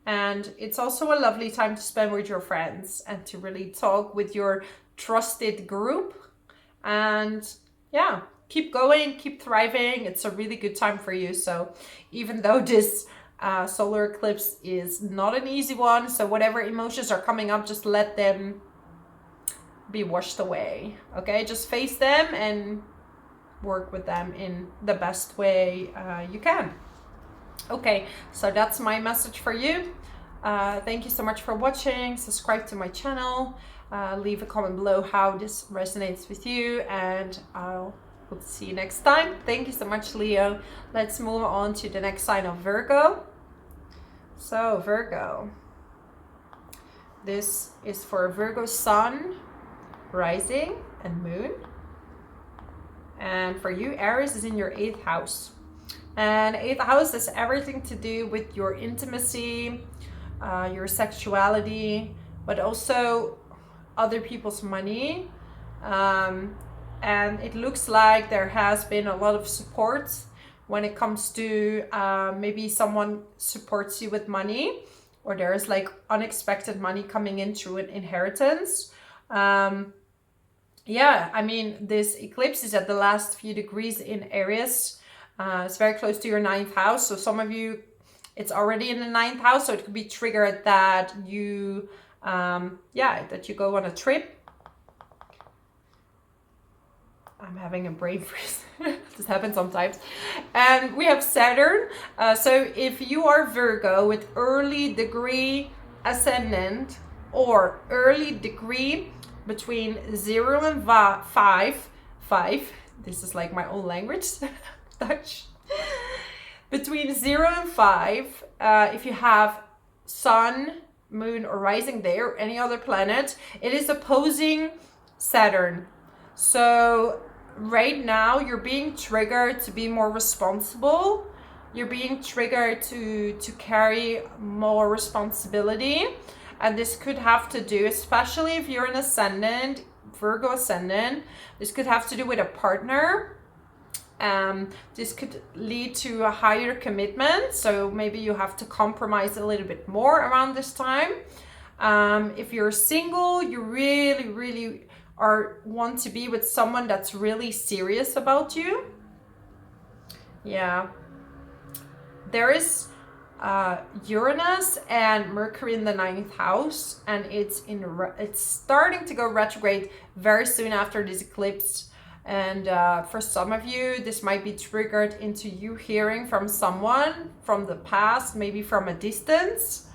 And it's also a lovely time to spend with your friends and to really talk with your trusted group. And yeah, keep going, keep thriving. It's a really good time for you. So even though this solar eclipse is not an easy one, so whatever emotions are coming up, just let them be washed away. Okay, just face them and work with them in the best way you can. Okay, so that's my message for you. Thank you so much for watching. Subscribe to my channel. Leave a comment below how this resonates with you, and I'll hope to see you next time. Thank you so much, Leo. Let's move on to the next sign of Virgo. So Virgo, this is for Virgo sun, rising and moon. And for you, Aries is in your 8th house. And 8th house has everything to do with your intimacy, your sexuality, but also other people's money. And it looks like there has been a lot of support when it comes to maybe someone supports you with money, or there's like unexpected money coming in through an inheritance. Yeah, I mean, this eclipse is at the last few degrees in Aries. It's very close to your 9th house. So some of you, it's already in the 9th house. So it could be triggered that you, that you go on a trip. I'm having a brain freeze. This happens sometimes. And we have Saturn. So if you are Virgo with early degree ascendant or early degree between 0 and 5, this is like my own language, Dutch. Between 0 and 5, if you have sun, moon, or rising there, or any other planet, it is opposing Saturn. So right now you're being triggered to be more responsible. You're being triggered to carry more responsibility. And this could have to do, especially if you're an ascendant, Virgo ascendant, this could have to do with a partner. This could lead to a higher commitment. So maybe you have to compromise a little bit more around this time. If you're single, you really want to be with someone that's really serious about you. Yeah. There is Uranus and Mercury in the 9th house, and it's starting to go retrograde very soon after this eclipse. And for some of you, this might be triggered into you hearing from someone from the past, maybe from a distance.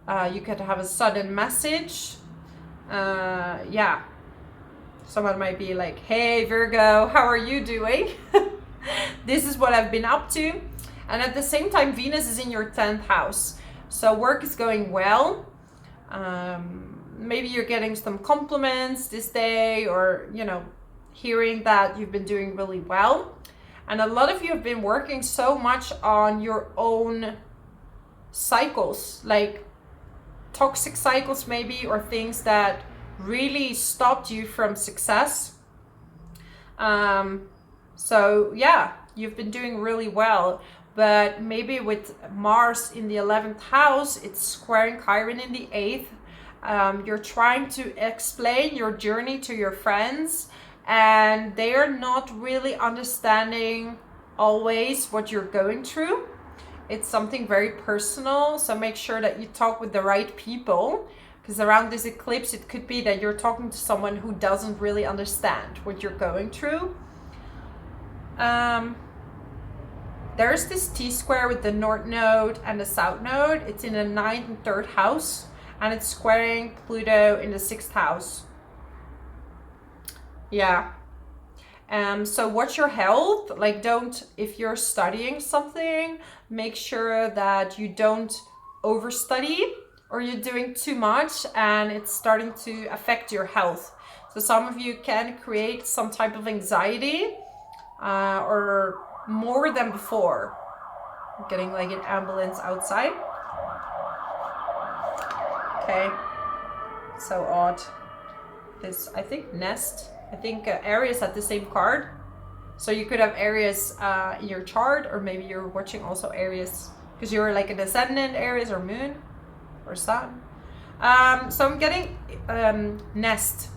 You could have a sudden message. Yeah, someone might be like, hey Virgo, how are you doing? This is what I've been up to. And at the same time, Venus is in your 10th house. So work is going well. Maybe you're getting some compliments this day, or, you know, hearing that you've been doing really well. And a lot of you have been working so much on your own cycles, like toxic cycles maybe, or things that really stopped you from success. So yeah, you've been doing really well. But maybe with Mars in the 11th house, it's squaring Chiron in the 8th. You're trying to explain your journey to your friends, and they are not really understanding always what you're going through. It's something very personal, so make sure that you talk with the right people, because around this eclipse, it could be that you're talking to someone who doesn't really understand what you're going through. There's this T-square with the North Node and the South Node. It's in the 9th and 3rd house, and it's squaring Pluto in the 6th house. Yeah. So watch your health. Like, if you're studying something, make sure that you don't overstudy, or you're doing too much and it's starting to affect your health. So some of you can create some type of anxiety, or more than before. I'm getting like an ambulance outside. Okay, so odd. This, I think, nest. I think Aries had the same card. So you could have Aries in your chart, or maybe you're watching also Aries because you're like an ascendant Aries or moon or sun. So I'm getting nest.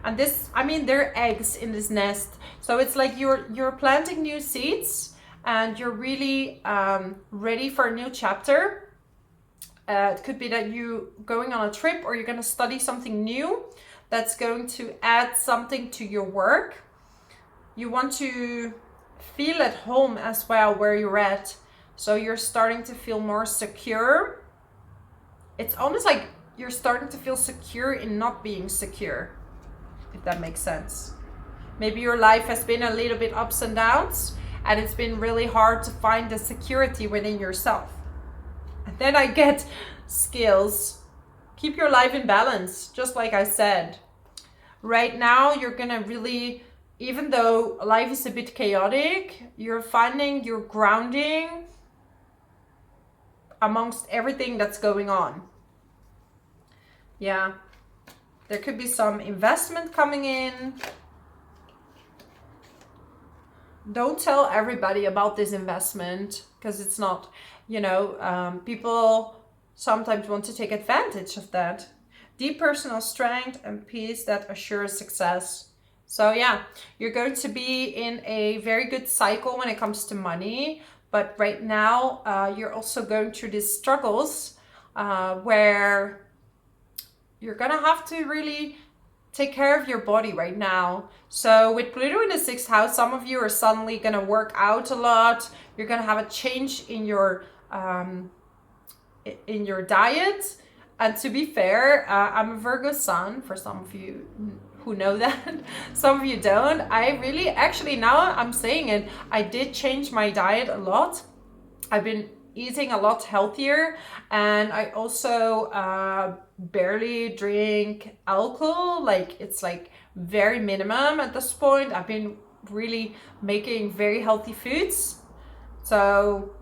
And this, I mean, there are eggs in this nest. So it's like you're planting new seeds and you're really ready for a new chapter. It could be that you're going on a trip or you're going to study something new that's going to add something to your work. You want to feel at home as well where you're at. So you're starting to feel more secure. It's almost like you're starting to feel secure in not being secure, if that makes sense. Maybe your life has been a little bit ups and downs, and it's been really hard to find the security within yourself. And then I get skills. Keep your life in balance, just like I said. Right now, you're gonna really, even though life is a bit chaotic, you're finding your grounding amongst everything that's going on. Yeah, there could be some investment coming in. Don't tell everybody about this investment, because it's not, you know, people sometimes want to take advantage of that. Deep personal strength and peace that assures success. So yeah, you're going to be in a very good cycle when it comes to money. But right now, you're also going through these struggles where you're gonna have to really take care of your body right now. So with Pluto in the 6th house, some of you are suddenly gonna work out a lot. You're gonna have a change in your diet. And to be fair, I'm a Virgo sun, for some of you who know that. Some of you don't. I really, actually, now I'm saying it, I did change my diet a lot. I've been eating a lot healthier, and I also barely drink alcohol. Like, it's like very minimum at this point. I've been really making very healthy foods. So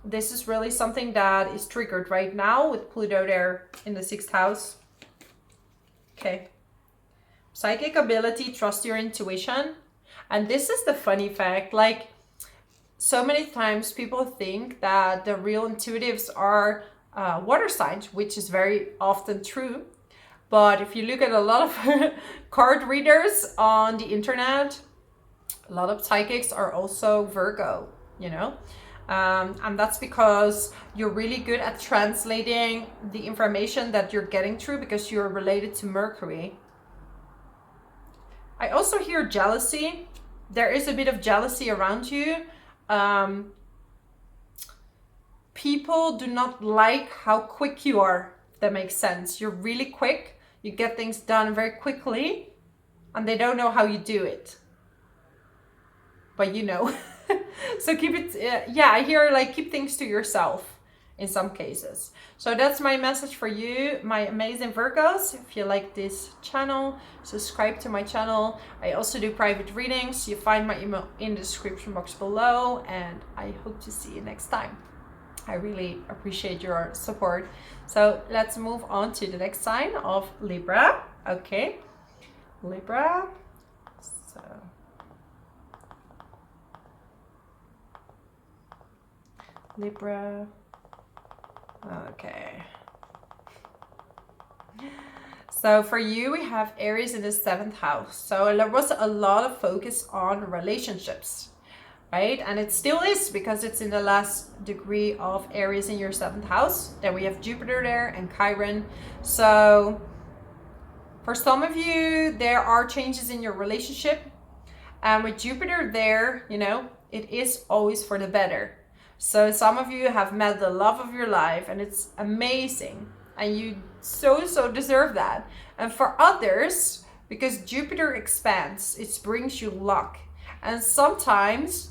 this is really something that is triggered right now with Pluto there in the 6th house. Okay. Psychic ability, trust your intuition. And this is the funny fact, like, so many times people think that the real intuitives are water signs, which is very often true. But if you look at a lot of card readers on the internet, a lot of psychics are also Virgo, you know? And that's because you're really good at translating the information that you're getting through because you're related to Mercury. I also hear jealousy. There is a bit of jealousy around you. People do not like how quick you are, if that makes sense. You're really quick. You get things done very quickly, and they don't know how you do it. But you know. So keep it, yeah, I hear like keep things to yourself in some cases. So that's my message for you, my amazing Virgos. If you like this channel, subscribe to my channel. I also do private readings. You find my email in the description box below, and I hope to see you next time. I really appreciate your support. So let's move on to the next sign of Libra. Okay, Libra. So Libra. Okay. So for you, we have Aries in the 7th house. So there was a lot of focus on relationships, right? And it still is because it's in the last degree of Aries in your 7th house. Then we have Jupiter there and Chiron. So for some of you, there are changes in your relationship. And with Jupiter there, you know, it is always for the better. So some of you have met the love of your life, and it's amazing. And you so deserve that. And for others, because Jupiter expands, it brings you luck. And sometimes,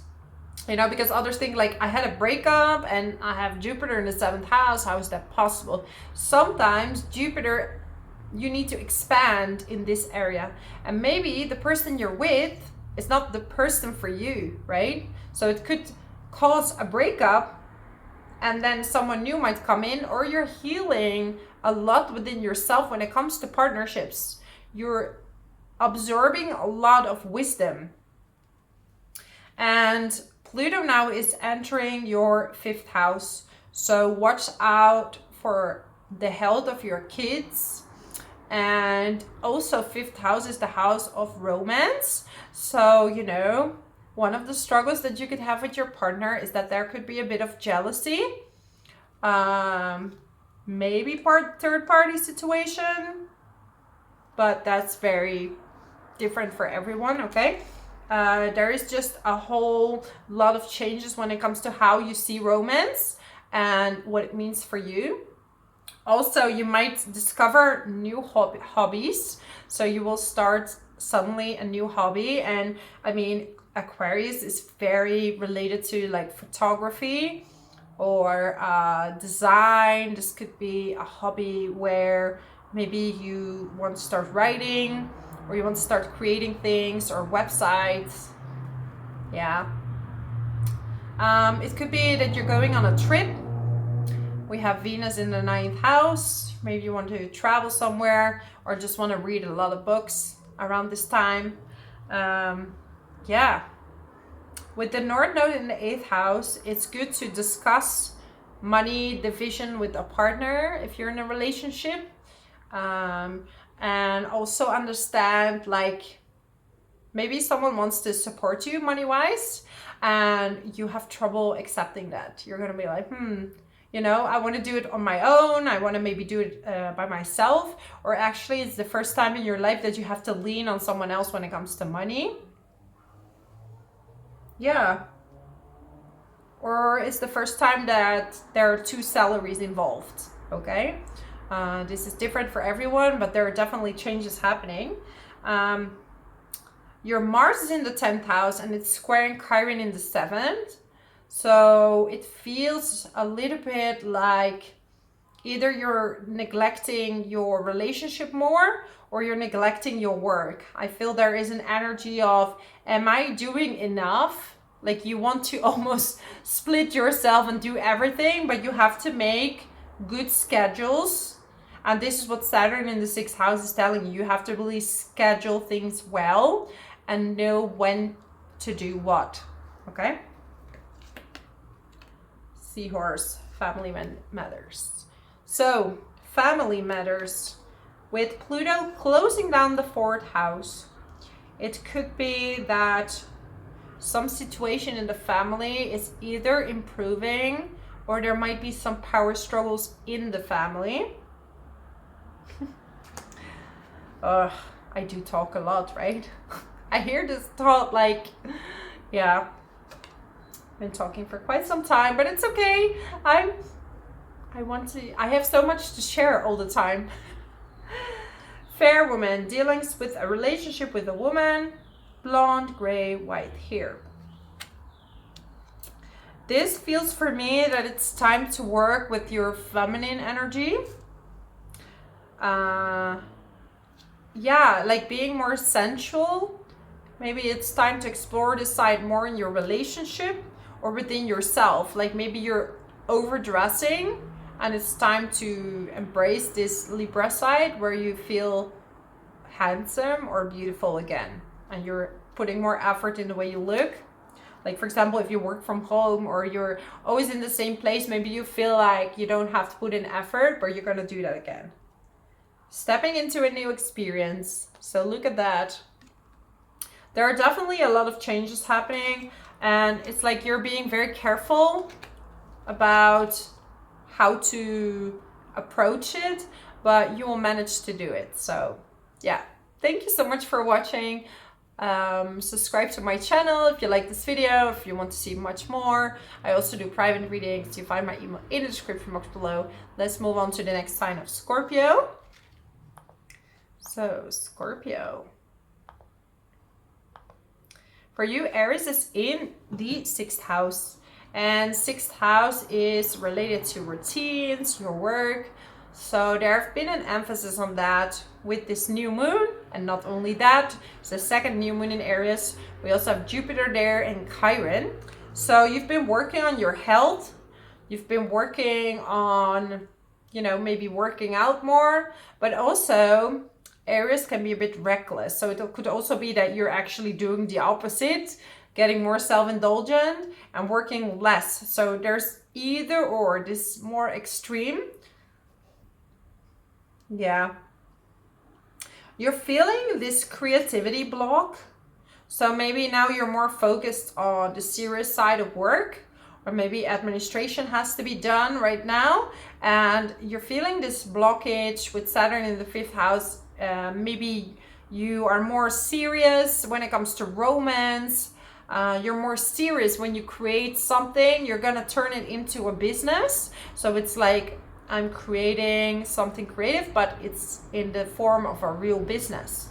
you know, because others think like, I had a breakup and I have Jupiter in the 7th house. How is that possible? Sometimes Jupiter, you need to expand in this area. And maybe the person you're with is not the person for you, right? So it could cause a breakup, and then someone new might come in, or you're healing a lot within yourself when it comes to partnerships. You're absorbing a lot of wisdom. And Pluto now is entering your 5th house. So watch out for the health of your kids. And also 5th house is the house of romance. So, you know, one of the struggles that you could have with your partner is that there could be a bit of jealousy. Maybe third party situation, but that's very different for everyone, okay? There is just a whole lot of changes when it comes to how you see romance and what it means for you. Also, you might discover new hobbies. So you will start suddenly a new hobby. And I mean, Aquarius is very related to like photography or design. This could be a hobby where maybe you want to start writing, or you want to start creating things or websites. Yeah. It could be that you're going on a trip. We have Venus in the 9th house. Maybe you want to travel somewhere or just want to read a lot of books around this time. Yeah. With the North Node in the 8th house, it's good to discuss money division with a partner if you're in a relationship. And also understand, like, maybe someone wants to support you money-wise and you have trouble accepting that. You're going to be like, you know, I want to do it on my own. I want to maybe do it by myself. Or actually, it's the first time in your life that you have to lean on someone else when it comes to money. Yeah. Or it's the first time that there are 2 salaries involved, okay? This is different for everyone, but there are definitely changes happening. Your Mars is in the 10th house and it's squaring Chiron in the 7th. So it feels a little bit like either you're neglecting your relationship more or you're neglecting your work. I feel there is an energy of, am I doing enough? Like you want to almost split yourself and do everything, but you have to make good schedules. And this is what Saturn in the 6th house is telling you. You have to really schedule things well and know when to do what, okay? Seahorse, family matters. So, family matters. With Pluto closing down the 4th house, it could be that some situation in the family is either improving or there might be some power struggles in the family. I do talk a lot, right? I hear this thought like, yeah, been talking for quite some time, but it's okay. I have so much to share all the time. Fair woman, dealings with a relationship with a woman, blonde, gray, white hair. This feels for me that it's time to work with your feminine energy. Yeah, like being more sensual. Maybe it's time to explore this side more in your relationship or within yourself. Like maybe you're overdressing and it's time to embrace this Libra side where you feel handsome or beautiful again. And you're putting more effort in the way you look. Like for example, if you work from home or you're always in the same place, maybe you feel like you don't have to put in effort, but you're gonna do that again. Stepping into a new experience. So look at that. There are definitely a lot of changes happening and it's like you're being very careful about how to approach it, but you will manage to do it. So yeah, thank you so much for watching. Subscribe to my channel if you like this video, if you want to see much more. I also do private readings. You find my email in the description box below. Let's move on to the next sign of Scorpio. So Scorpio. For you, Aries is in the 6th house. And 6th house is related to routines, your work. So there have been an emphasis on that with this new moon. And not only that, it's the 2nd new moon in Aries. We also have Jupiter there and Chiron. So you've been working on your health. You've been working on, you know, maybe working out more. But also, Aries can be a bit reckless. So it could also be that you're actually doing the opposite, getting more self-indulgent and working less. So there's either or, this more extreme. Yeah. You're feeling this creativity block. So maybe now you're more focused on the serious side of work, or maybe administration has to be done right now, and you're feeling this blockage with Saturn in the 5th house. Maybe you are more serious when it comes to romance. You're more serious when you create something. You're gonna turn it into a business. So it's like, I'm creating something creative, but it's in the form of a real business.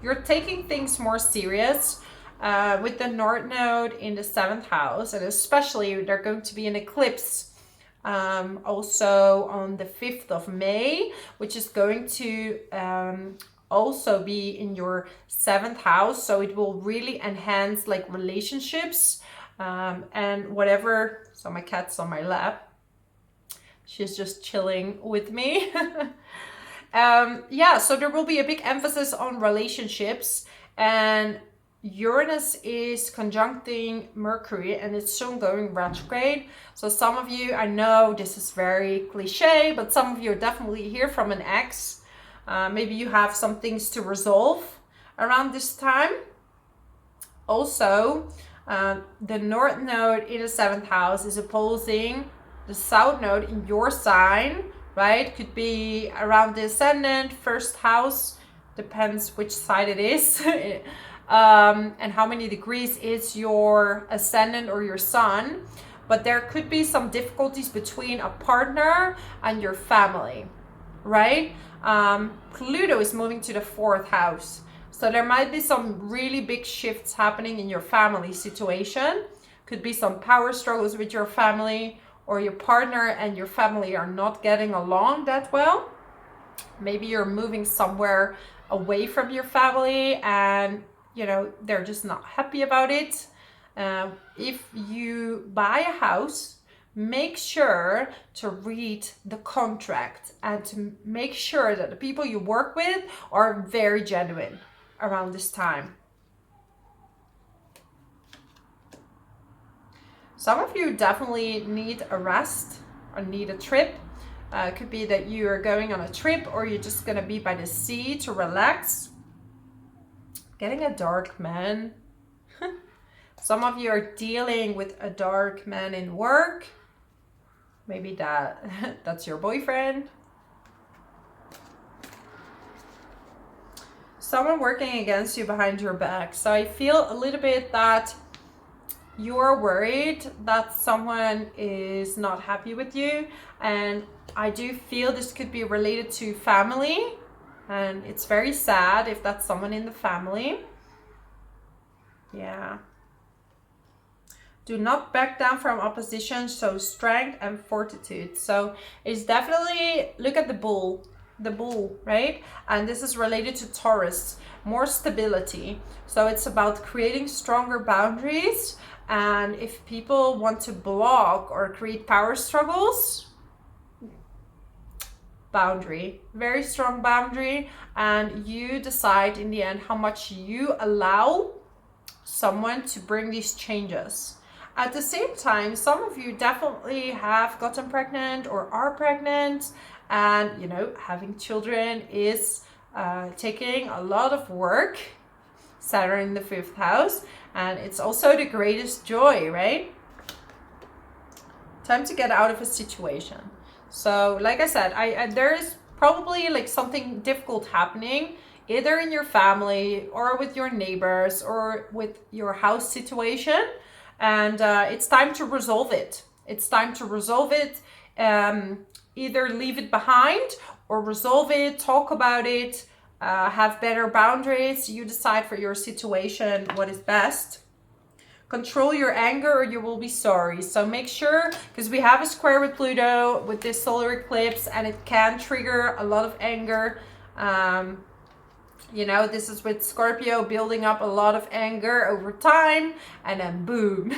You're taking things more serious with the North Node in the 7th house, and especially there's going to be an eclipse also on the 5th of May, which is going to also be in your 7th house. So it will really enhance like relationships and whatever. So my cat's on my lap. She's just chilling with me. Yeah, so there will be a big emphasis on relationships, and Uranus is conjuncting Mercury, and it's soon going retrograde. So some of you, I know this is very cliche, but some of you are definitely here from an ex. Maybe you have some things to resolve around this time. Also, the North Node in the 7th house is opposing the South Node in your sign, right? Could be around the ascendant, 1st house, depends which side it is, and how many degrees is your ascendant or your sun. But there could be some difficulties between a partner and your family, right? Pluto is moving to the 4th house. So there might be some really big shifts happening in your family situation. Could be some power struggles with your family, or your partner and your family are not getting along that well. Maybe you're moving somewhere away from your family and, you know, they're just not happy about it. If you buy a house, make sure to read the contract and to make sure that the people you work with are very genuine around this time. Some of you definitely need a rest or need a trip. It could be that you are going on a trip, or you're just going to be by the sea to relax. Getting a dark man. Some of you are dealing with a dark man in work. Maybe that's your boyfriend. Someone working against you behind your back. So I feel a little bit that you're worried that someone is not happy with you, and I do feel this could be related to family, and it's very sad if that's someone in the family. Yeah. Do not back down from opposition, show strength and fortitude. So it's definitely, look at the bull, right? And this is related to Taurus, more stability. So it's about creating stronger boundaries. And if people want to block or create power struggles, boundary, very strong boundary, and you decide in the end how much you allow someone to bring these changes. At the same time, some of you definitely have gotten pregnant or are pregnant, and you know, having children is taking a lot of work. Saturn in the 5th house, and it's also the greatest joy, right? Time to get out of a situation. So like I said, there is probably like something difficult happening, either in your family or with your neighbors or with your house situation, and it's time to resolve it. It's time to resolve it. Either leave it behind or resolve it, talk about it, have better boundaries. You decide for your situation what is best. Control your anger or you will be sorry. So make sure, because we have a square with Pluto with this solar eclipse, and it can trigger a lot of anger. You know, this is with Scorpio building up a lot of anger over time, and then boom,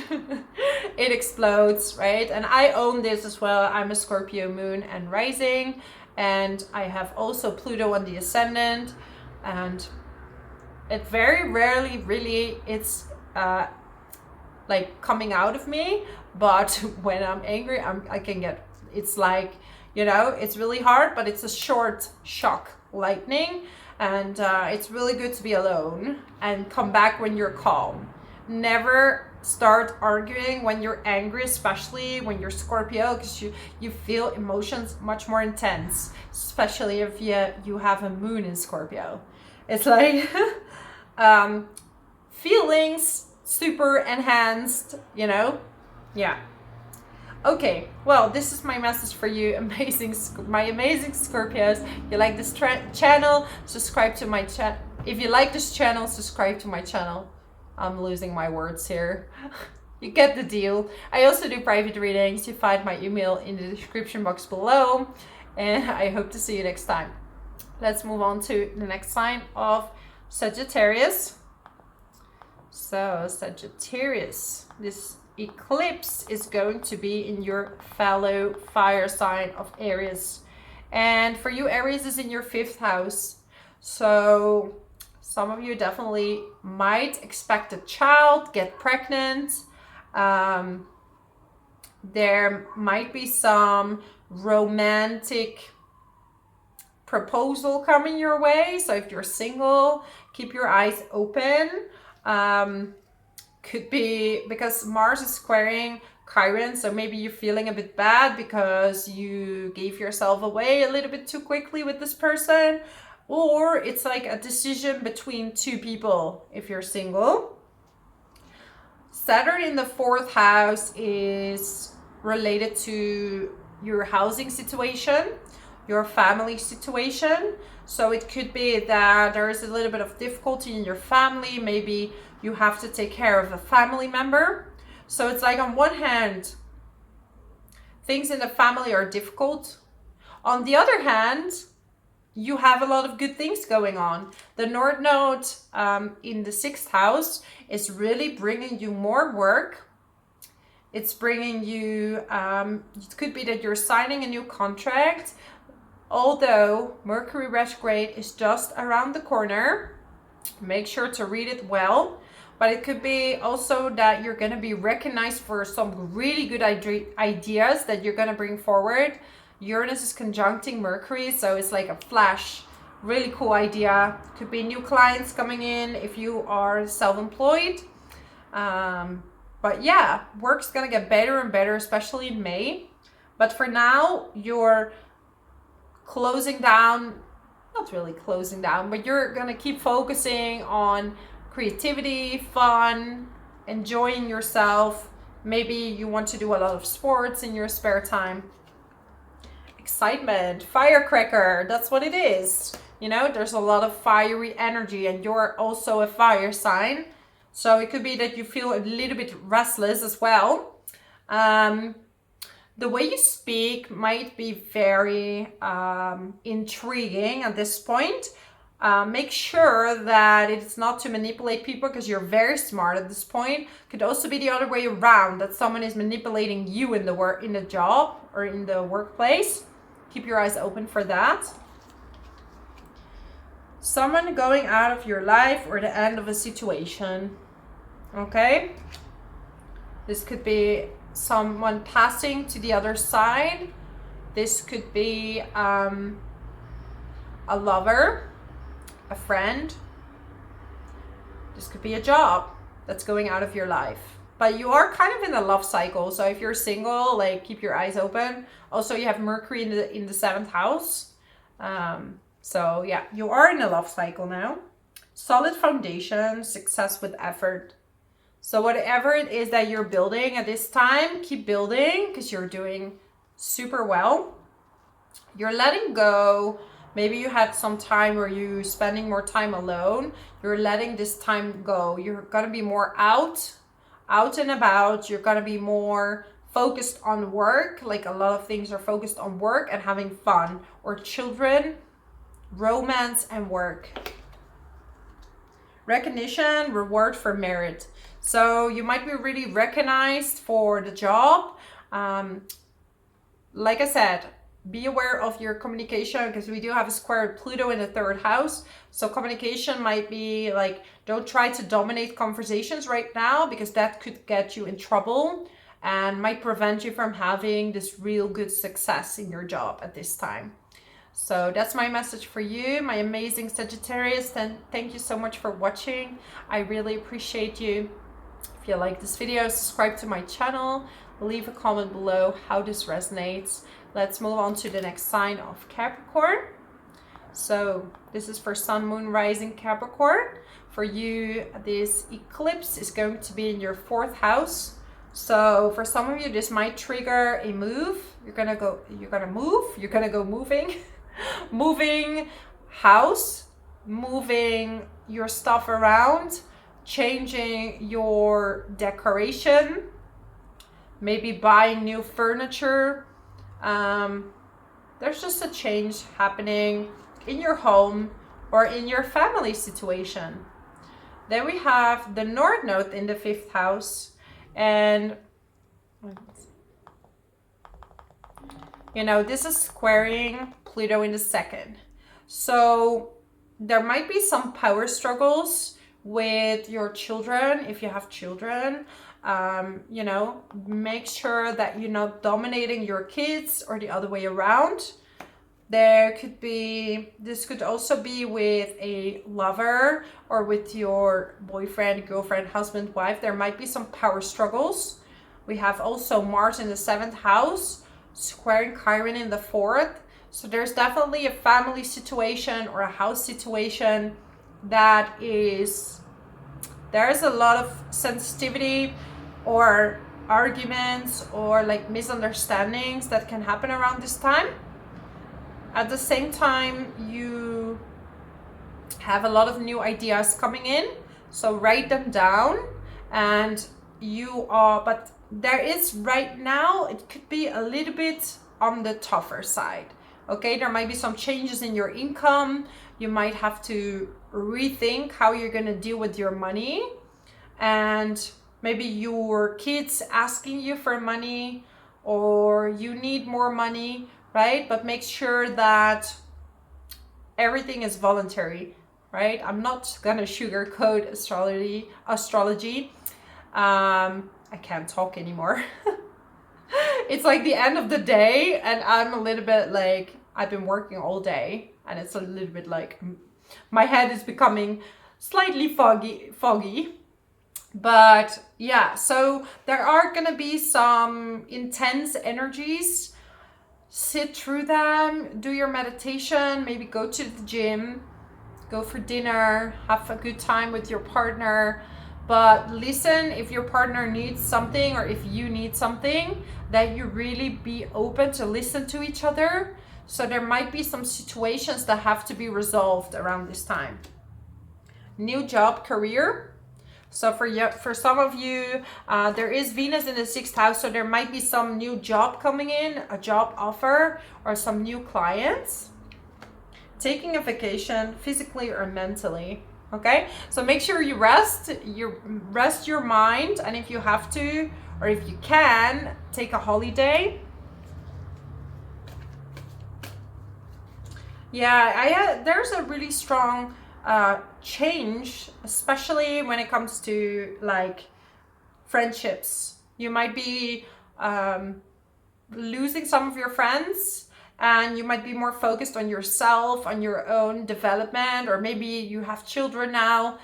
it explodes, right? And I own this as well. I'm a Scorpio moon and rising, and I have also Pluto on the ascendant, and it very rarely really it's like coming out of me, but when I'm angry, I can get, it's like, you know, it's really hard, but it's a short shock lightning. And it's really good to be alone and come back when you're calm. Never start arguing when you're angry, especially when you're Scorpio, because you feel emotions much more intense, especially if you have a moon in Scorpio. It's like feelings super enhanced, you know? Yeah. Okay, well, this is my message for you, my amazing Scorpios. If you like this channel, subscribe to my channel. If you like this channel, subscribe to my channel. I'm losing my words here. You get the deal. I also do private readings. You find my email in the description box below. And I hope to see you next time. Let's move on to the next sign of Sagittarius. So, Sagittarius, this eclipse is going to be in your fellow fire sign of Aries. And for you, Aries is in your 5th house. So some of you definitely might expect a child, get pregnant. There might be some romantic proposal coming your way. So if you're single, keep your eyes open. Could be because Mars is squaring Chiron, so maybe you're feeling a bit bad because you gave yourself away a little bit too quickly with this person, or it's like a decision between two people if you're single. Saturn in the 4th house is related to your housing situation, your family situation. So it could be that there is a little bit of difficulty in your family. Maybe you have to take care of a family member. So it's like on one hand, things in the family are difficult. On the other hand, you have a lot of good things going on. The North Node in the 6th house is really bringing you more work. It's bringing you, it could be that you're signing a new contract. Although Mercury retrograde is just around the corner, make sure to read it well. But it could be also that you're going to be recognized for some really good ideas that you're going to bring forward. Uranus is conjuncting Mercury, so it's like a flash, really cool idea. Could be new clients coming in if you are self-employed. But yeah, work's going to get better and better, especially in May. But for now, you're closing down, not really closing down, but you're going to keep focusing on creativity, fun, enjoying yourself. Maybe you want to do a lot of sports in your spare time. Excitement, firecracker, that's what it is. You know, there's a lot of fiery energy, and you're also a fire sign. So it could be that you feel a little bit restless as well. The way you speak might be very intriguing at this point. Make sure that it's not to manipulate people, because you're very smart at this point. Could also be the other way around, that someone is manipulating you in the job or in the workplace. Keep your eyes open for that. Someone going out of your life or the end of a situation. Okay? This could be someone passing to the other side. This could be a lover, a friend. This could be a job that's going out of your life. But you are kind of in a love cycle. So if you're single, like, keep your eyes open. Also, you have Mercury in the 7th house. So yeah, you are in a love cycle now. Solid foundation, success with effort. So whatever it is that you're building at this time, keep building, because you're doing super well. You're letting go. Maybe you had some time where you're spending more time alone. You're letting this time go. You're going to be more out and about. You're going to be more focused on work. Like, a lot of things are focused on work and having fun, or children, romance, and work. Recognition, reward for merit. So you might be really recognized for the job. Like I said, be aware of your communication, because we do have a square with Pluto in the 3rd house. So communication might be like, don't try to dominate conversations right now, because that could get you in trouble and might prevent you from having this real good success in your job at this time. So that's my message for you, my amazing Sagittarius. And thank you so much for watching. I really appreciate you. If you like this video, subscribe to my channel, leave a comment below how this resonates. Let's move on to the next sign of Capricorn. So this is for Sun, Moon, Rising Capricorn. For you, this eclipse is going to be in your 4th house. So for some of you, this might trigger a move. You're gonna go moving, moving house, moving your stuff around, changing your decoration, maybe buying new furniture. There's just a change happening in your home or in your family situation. Then we have the North Node in the 5th house, and you know, this is squaring Pluto in the 2nd. So there might be some power struggles with your children. If you have children, you know, make sure that you're not dominating your kids or the other way around. There could be, this could also be with a lover or with your boyfriend, girlfriend, husband, wife. There might be some power struggles. We have also Mars in the 7th house, squaring Chiron in the 4th. So there's definitely a family situation or a house situation that is, there's a lot of sensitivity or arguments or like misunderstandings that can happen around this time. At the same time, you have a lot of new ideas coming in, so write them down. And but there is right now, it could be a little bit on the tougher side. Okay, there might be some changes in your income. You might have to rethink how you're gonna deal with your money, and maybe your kids asking you for money or you need more money, right? But make sure that everything is voluntary, right? I'm not gonna sugarcoat astrology. I can't talk anymore. It's like the end of the day and I'm a little bit like, I've been working all day and it's a little bit like my head is becoming slightly foggy. But yeah, so there are gonna be some intense energies. Sit through them, do your meditation, maybe go to the gym, go for dinner, have a good time with your partner. But listen, if your partner needs something or if you need something, that you really be open to listen to each other. So there might be some situations that have to be resolved around this time. New job, career. So for some of you, there is Venus in the 6th house, so there might be some new job coming in, a job offer, or some new clients. Taking a vacation, physically or mentally, okay? So make sure you rest your mind, and if you have to, or if you can, take a holiday. Yeah, there's a really strong change, especially when it comes to like friendships. You might be losing some of your friends and you might be more focused on yourself, on your own development, or maybe you have children now,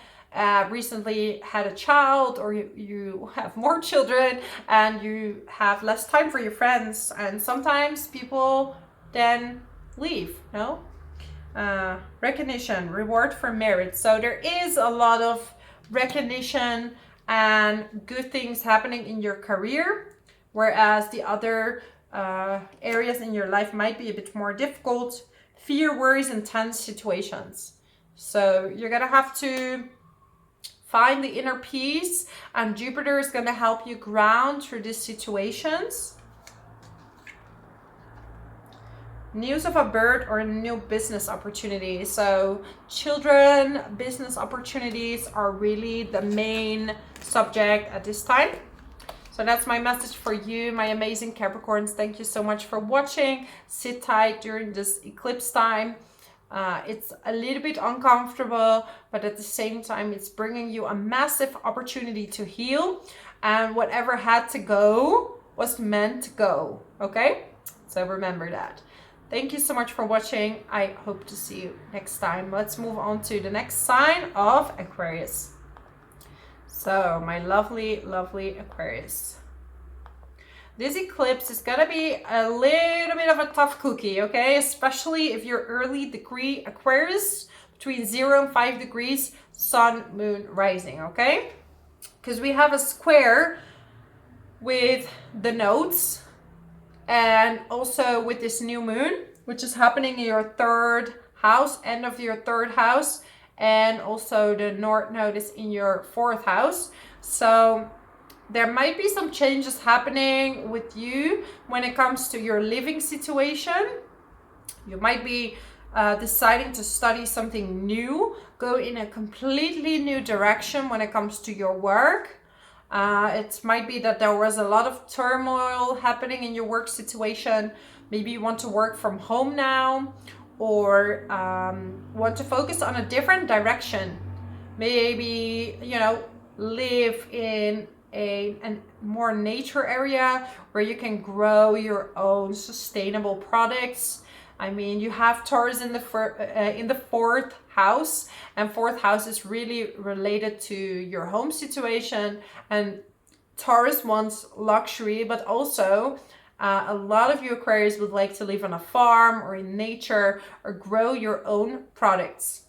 recently had a child, or you have more children and you have less time for your friends, and sometimes people then leave, no? Recognition, reward for merit. So there is a lot of recognition and good things happening in your career, whereas the other areas in your life might be a bit more difficult. Fear, worries, and tense situations. So you're gonna have to find the inner peace, and Jupiter is gonna help you ground through these situations. News of a birth or a new business opportunity. So children, business opportunities are really the main subject at this time. So that's my message for you, my amazing Capricorns. Thank you so much for watching. Sit tight during this eclipse time. It's a little bit uncomfortable, but at the same time, it's bringing you a massive opportunity to heal. And whatever had to go was meant to go, okay? So remember that. Thank you so much for watching. I hope to see you next time. Let's move on to the next sign of Aquarius. So, my lovely, lovely Aquarius. This eclipse is gonna be a little bit of a tough cookie, okay? Especially if you're early degree Aquarius, between 0 and 5 degrees, sun, moon, rising, okay? Because we have a square with the nodes and also with this new moon, which is happening in your 3rd house, end of your 3rd house, and also the North node is in your 4th house. So there might be some changes happening with you when it comes to your living situation. You might be deciding to study something new, go in a completely new direction when it comes to your work. It might be that there was a lot of turmoil happening in your work situation. Maybe you want to work from home now, or want to focus on a different direction. Maybe, you know, live in a more nature area where you can grow your own sustainable products. I mean, you have Taurus in the 4th house, and 4th house is really related to your home situation, and Taurus wants luxury, but also a lot of you Aquarius would like to live on a farm or in nature or grow your own products.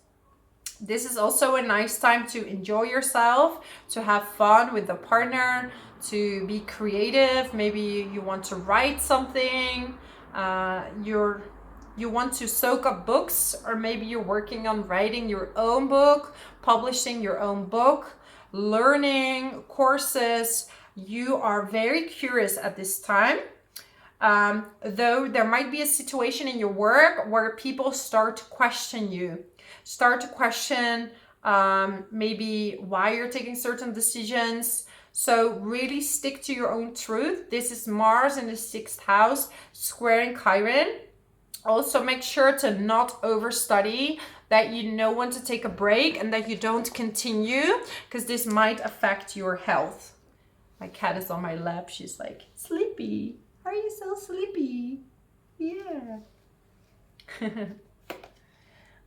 This is also a nice time to enjoy yourself, to have fun with a partner, to be creative. Maybe you want to write something, you want to soak up books, or maybe you're working on writing your own book, publishing your own book, learning courses. You are very curious at this time. Though there might be a situation in your work where people start to question you, start to question maybe why you're taking certain decisions. So really stick to your own truth. This is Mars in the 6th house, squaring Chiron. Also make sure to not overstudy, that you know when to take a break and that you don't continue, because this might affect your health. My cat is on my lap. She's like, sleepy. Are you so sleepy? Yeah.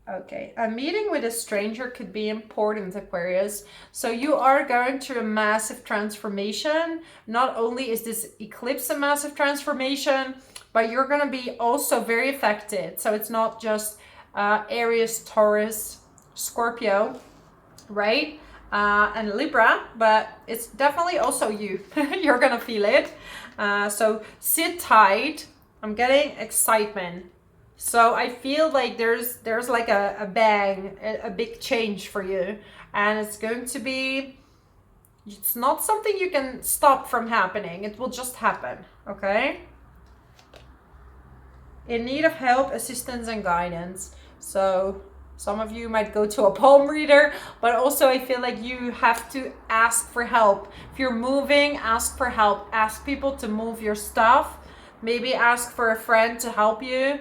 Okay, a meeting with a stranger could be important, Aquarius. So you are going through a massive transformation. Not only is this eclipse a massive transformation, but you're going to be also very affected. So it's not just Aries, Taurus, Scorpio, right? And Libra, but it's definitely also you. You're going to feel it. So sit tight. I'm getting excitement. So I feel like there's like a bang, a big change for you. And it's going to be, it's not something you can stop from happening. It will just happen, okay? In need of help, assistance, and guidance. So some of you might go to a palm reader, but also I feel like you have to ask for help. If you're moving, ask for help. Ask people to move your stuff. Maybe ask for a friend to help you.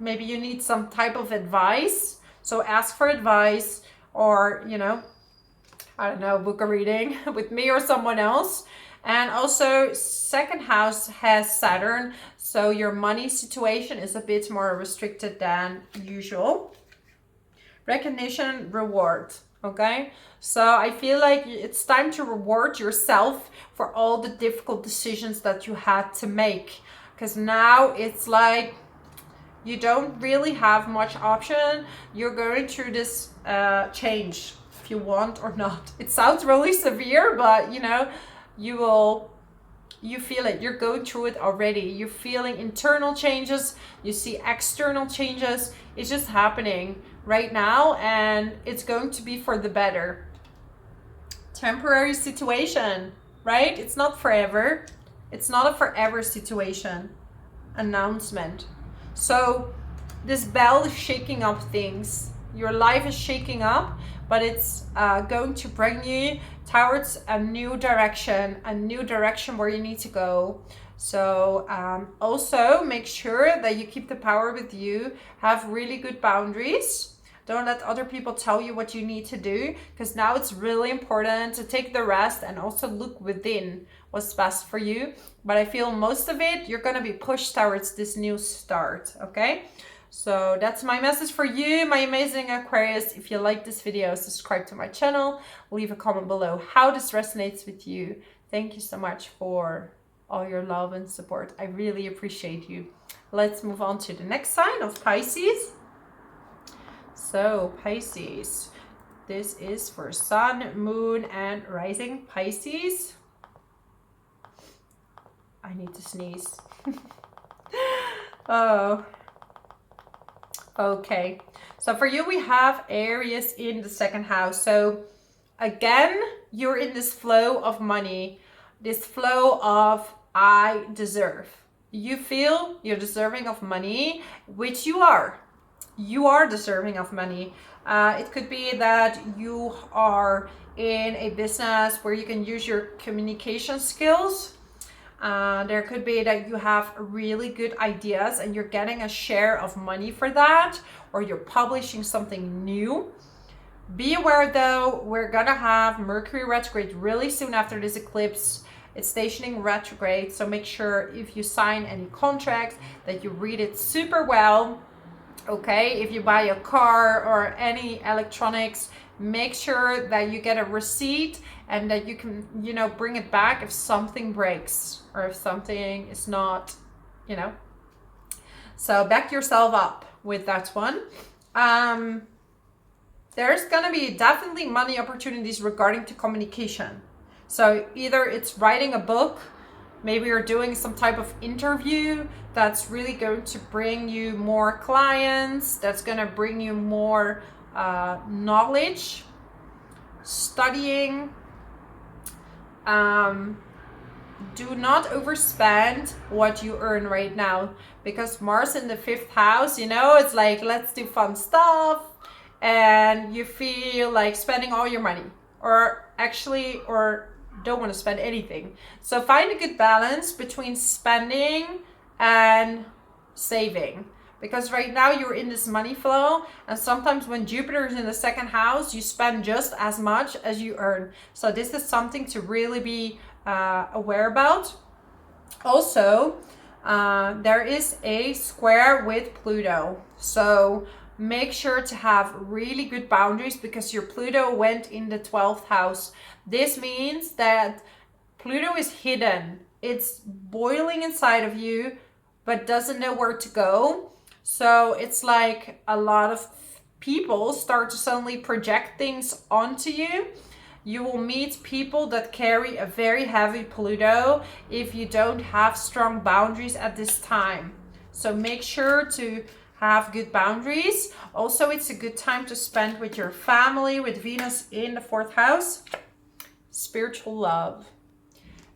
Maybe you need some type of advice. So ask for advice, or, you know, I don't know, book a reading with me or someone else. And also 2nd house has Saturn, so your money situation is a bit more restricted than usual. Recognition, reward, okay? So I feel like it's time to reward yourself for all the difficult decisions that you had to make, because now it's like you don't really have much option. You're going through this change, if you want or not. It sounds really severe, but you know, you feel it. You're going through it already. You're feeling internal changes. You see external changes. It's just happening right now, and it's going to be for the better. Temporary situation, right? It's not forever. It's not a forever situation. Announcement. So this bell is shaking up things. Your life is shaking up, but it's going to bring you towards a new direction where you need to go. So also make sure that you keep the power with you, have really good boundaries. Don't let other people tell you what you need to do, because now it's really important to take the rest and also look within what's best for you. But I feel most of it, you're going to be pushed towards this new start, okay? So that's my message for you, my amazing Aquarius. If you like this video, subscribe to my channel, leave a comment below how this resonates with you. Thank you so much for all your love and support. I really appreciate you. Let's move on to the next sign of Pisces. So Pisces, this is for Sun, Moon, and Rising Pisces. I need to sneeze. Oh. Okay, so for you, we have Aries in the second house. So again, you're in this flow of money, this flow of I deserve. You feel you're deserving of money, which you are. You are deserving of money. It could be that you are in a business where you can use your communication skills. There could be that you have really good ideas and you're getting a share of money for that, or you're publishing something new. Be aware though, we're gonna have Mercury retrograde really soon after this eclipse. It's stationing retrograde, so make sure if you sign any contracts that you read it super well. Okay, if you buy a car or any electronics, make sure that you get a receipt and that you can, you know, bring it back if something breaks or if something is not, you know. So back yourself up with that one. There's gonna be definitely money opportunities regarding to communication. So either it's writing a book, maybe you're doing some type of interview that's really going to bring you more clients, that's going to bring you more knowledge, studying. Do not overspend what you earn right now, because Mars in the 5th house, you know, it's like, let's do fun stuff, and you feel like spending all your money, or don't want to spend anything. So find a good balance between spending and saving, because right now you're in this money flow, and sometimes when Jupiter is in the 2nd house, you spend just as much as you earn. So this is something to really be aware about. Also, there is a square with Pluto, so make sure to have really good boundaries, because your Pluto went in the 12th house. This means that Pluto is hidden. It's boiling inside of you, but doesn't know where to go. So it's like a lot of people start to suddenly project things onto you. You will meet people that carry a very heavy Pluto if you don't have strong boundaries at this time. So make sure to have good boundaries. Also, it's a good time to spend with your family, with Venus in the 4th house. Spiritual love.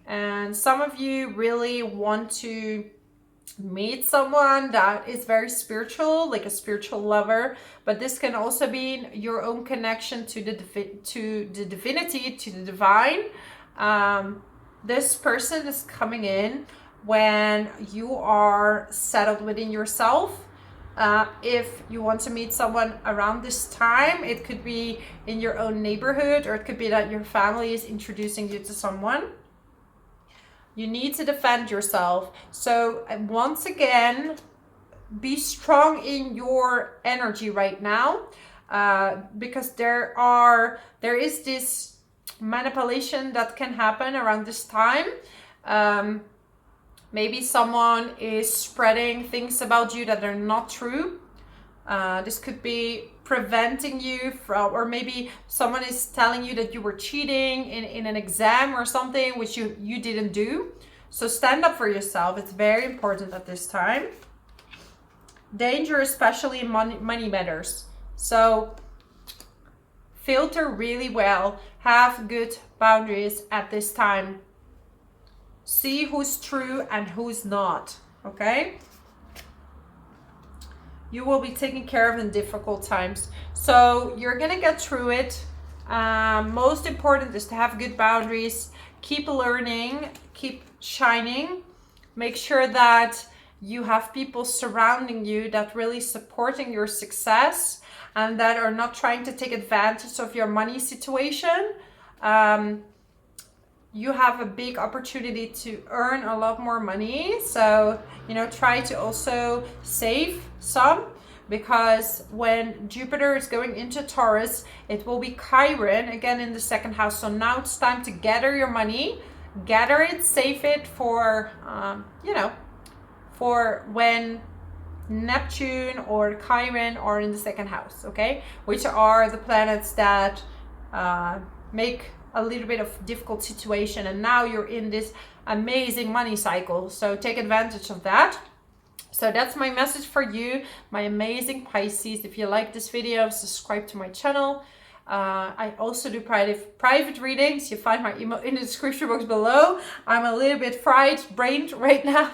And some of you really want to meet someone that is very spiritual, like a spiritual lover, but this can also be your own connection to the divinity, to the divine. This person is coming in when you are settled within yourself. If you want to meet someone around this time, it could be in your own neighborhood, or it could be that your family is introducing you to someone. You need to defend yourself. So once again, be strong in your energy right now, because there is this manipulation that can happen around this time. Maybe someone is spreading things about you that are not true. This could be preventing you from, or maybe someone is telling you that you were cheating in an exam or something, which you didn't do. So stand up for yourself. It's very important at this time. Danger, especially in money matters. So filter really well. Have good boundaries at this time. See who's true and who's not, okay? You will be taken care of in difficult times. So you're gonna get through it. Most important is to have good boundaries. Keep learning, keep shining. Make sure that you have people surrounding you that really supporting your success. and that are not trying to take advantage of your money situation, you have a big opportunity to earn a lot more money. So, you know, try to also save some, because when Jupiter is going into Taurus, it will be Chiron again in the second house. So now it's time to gather your money, gather it, save it for, you know, for when Neptune or Chiron are in the second house, okay? Which are the planets that make a little bit of difficult situation, and now you're in this amazing money cycle. So take advantage of that. So that's my message for you, my amazing Pisces. If you like this video, subscribe to my channel. I also do private readings. You find my email in the description box below. I'm a little bit brained right now.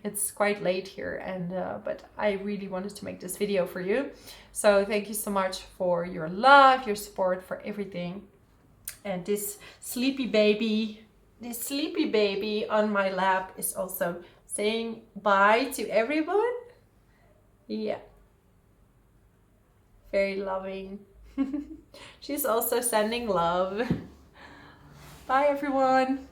It's quite late here, and but I really wanted to make this video for you. So thank you so much for your love, your support, for everything. And this sleepy baby on my lap is also saying bye to everyone. Yeah, very loving. She's also sending love. Bye everyone.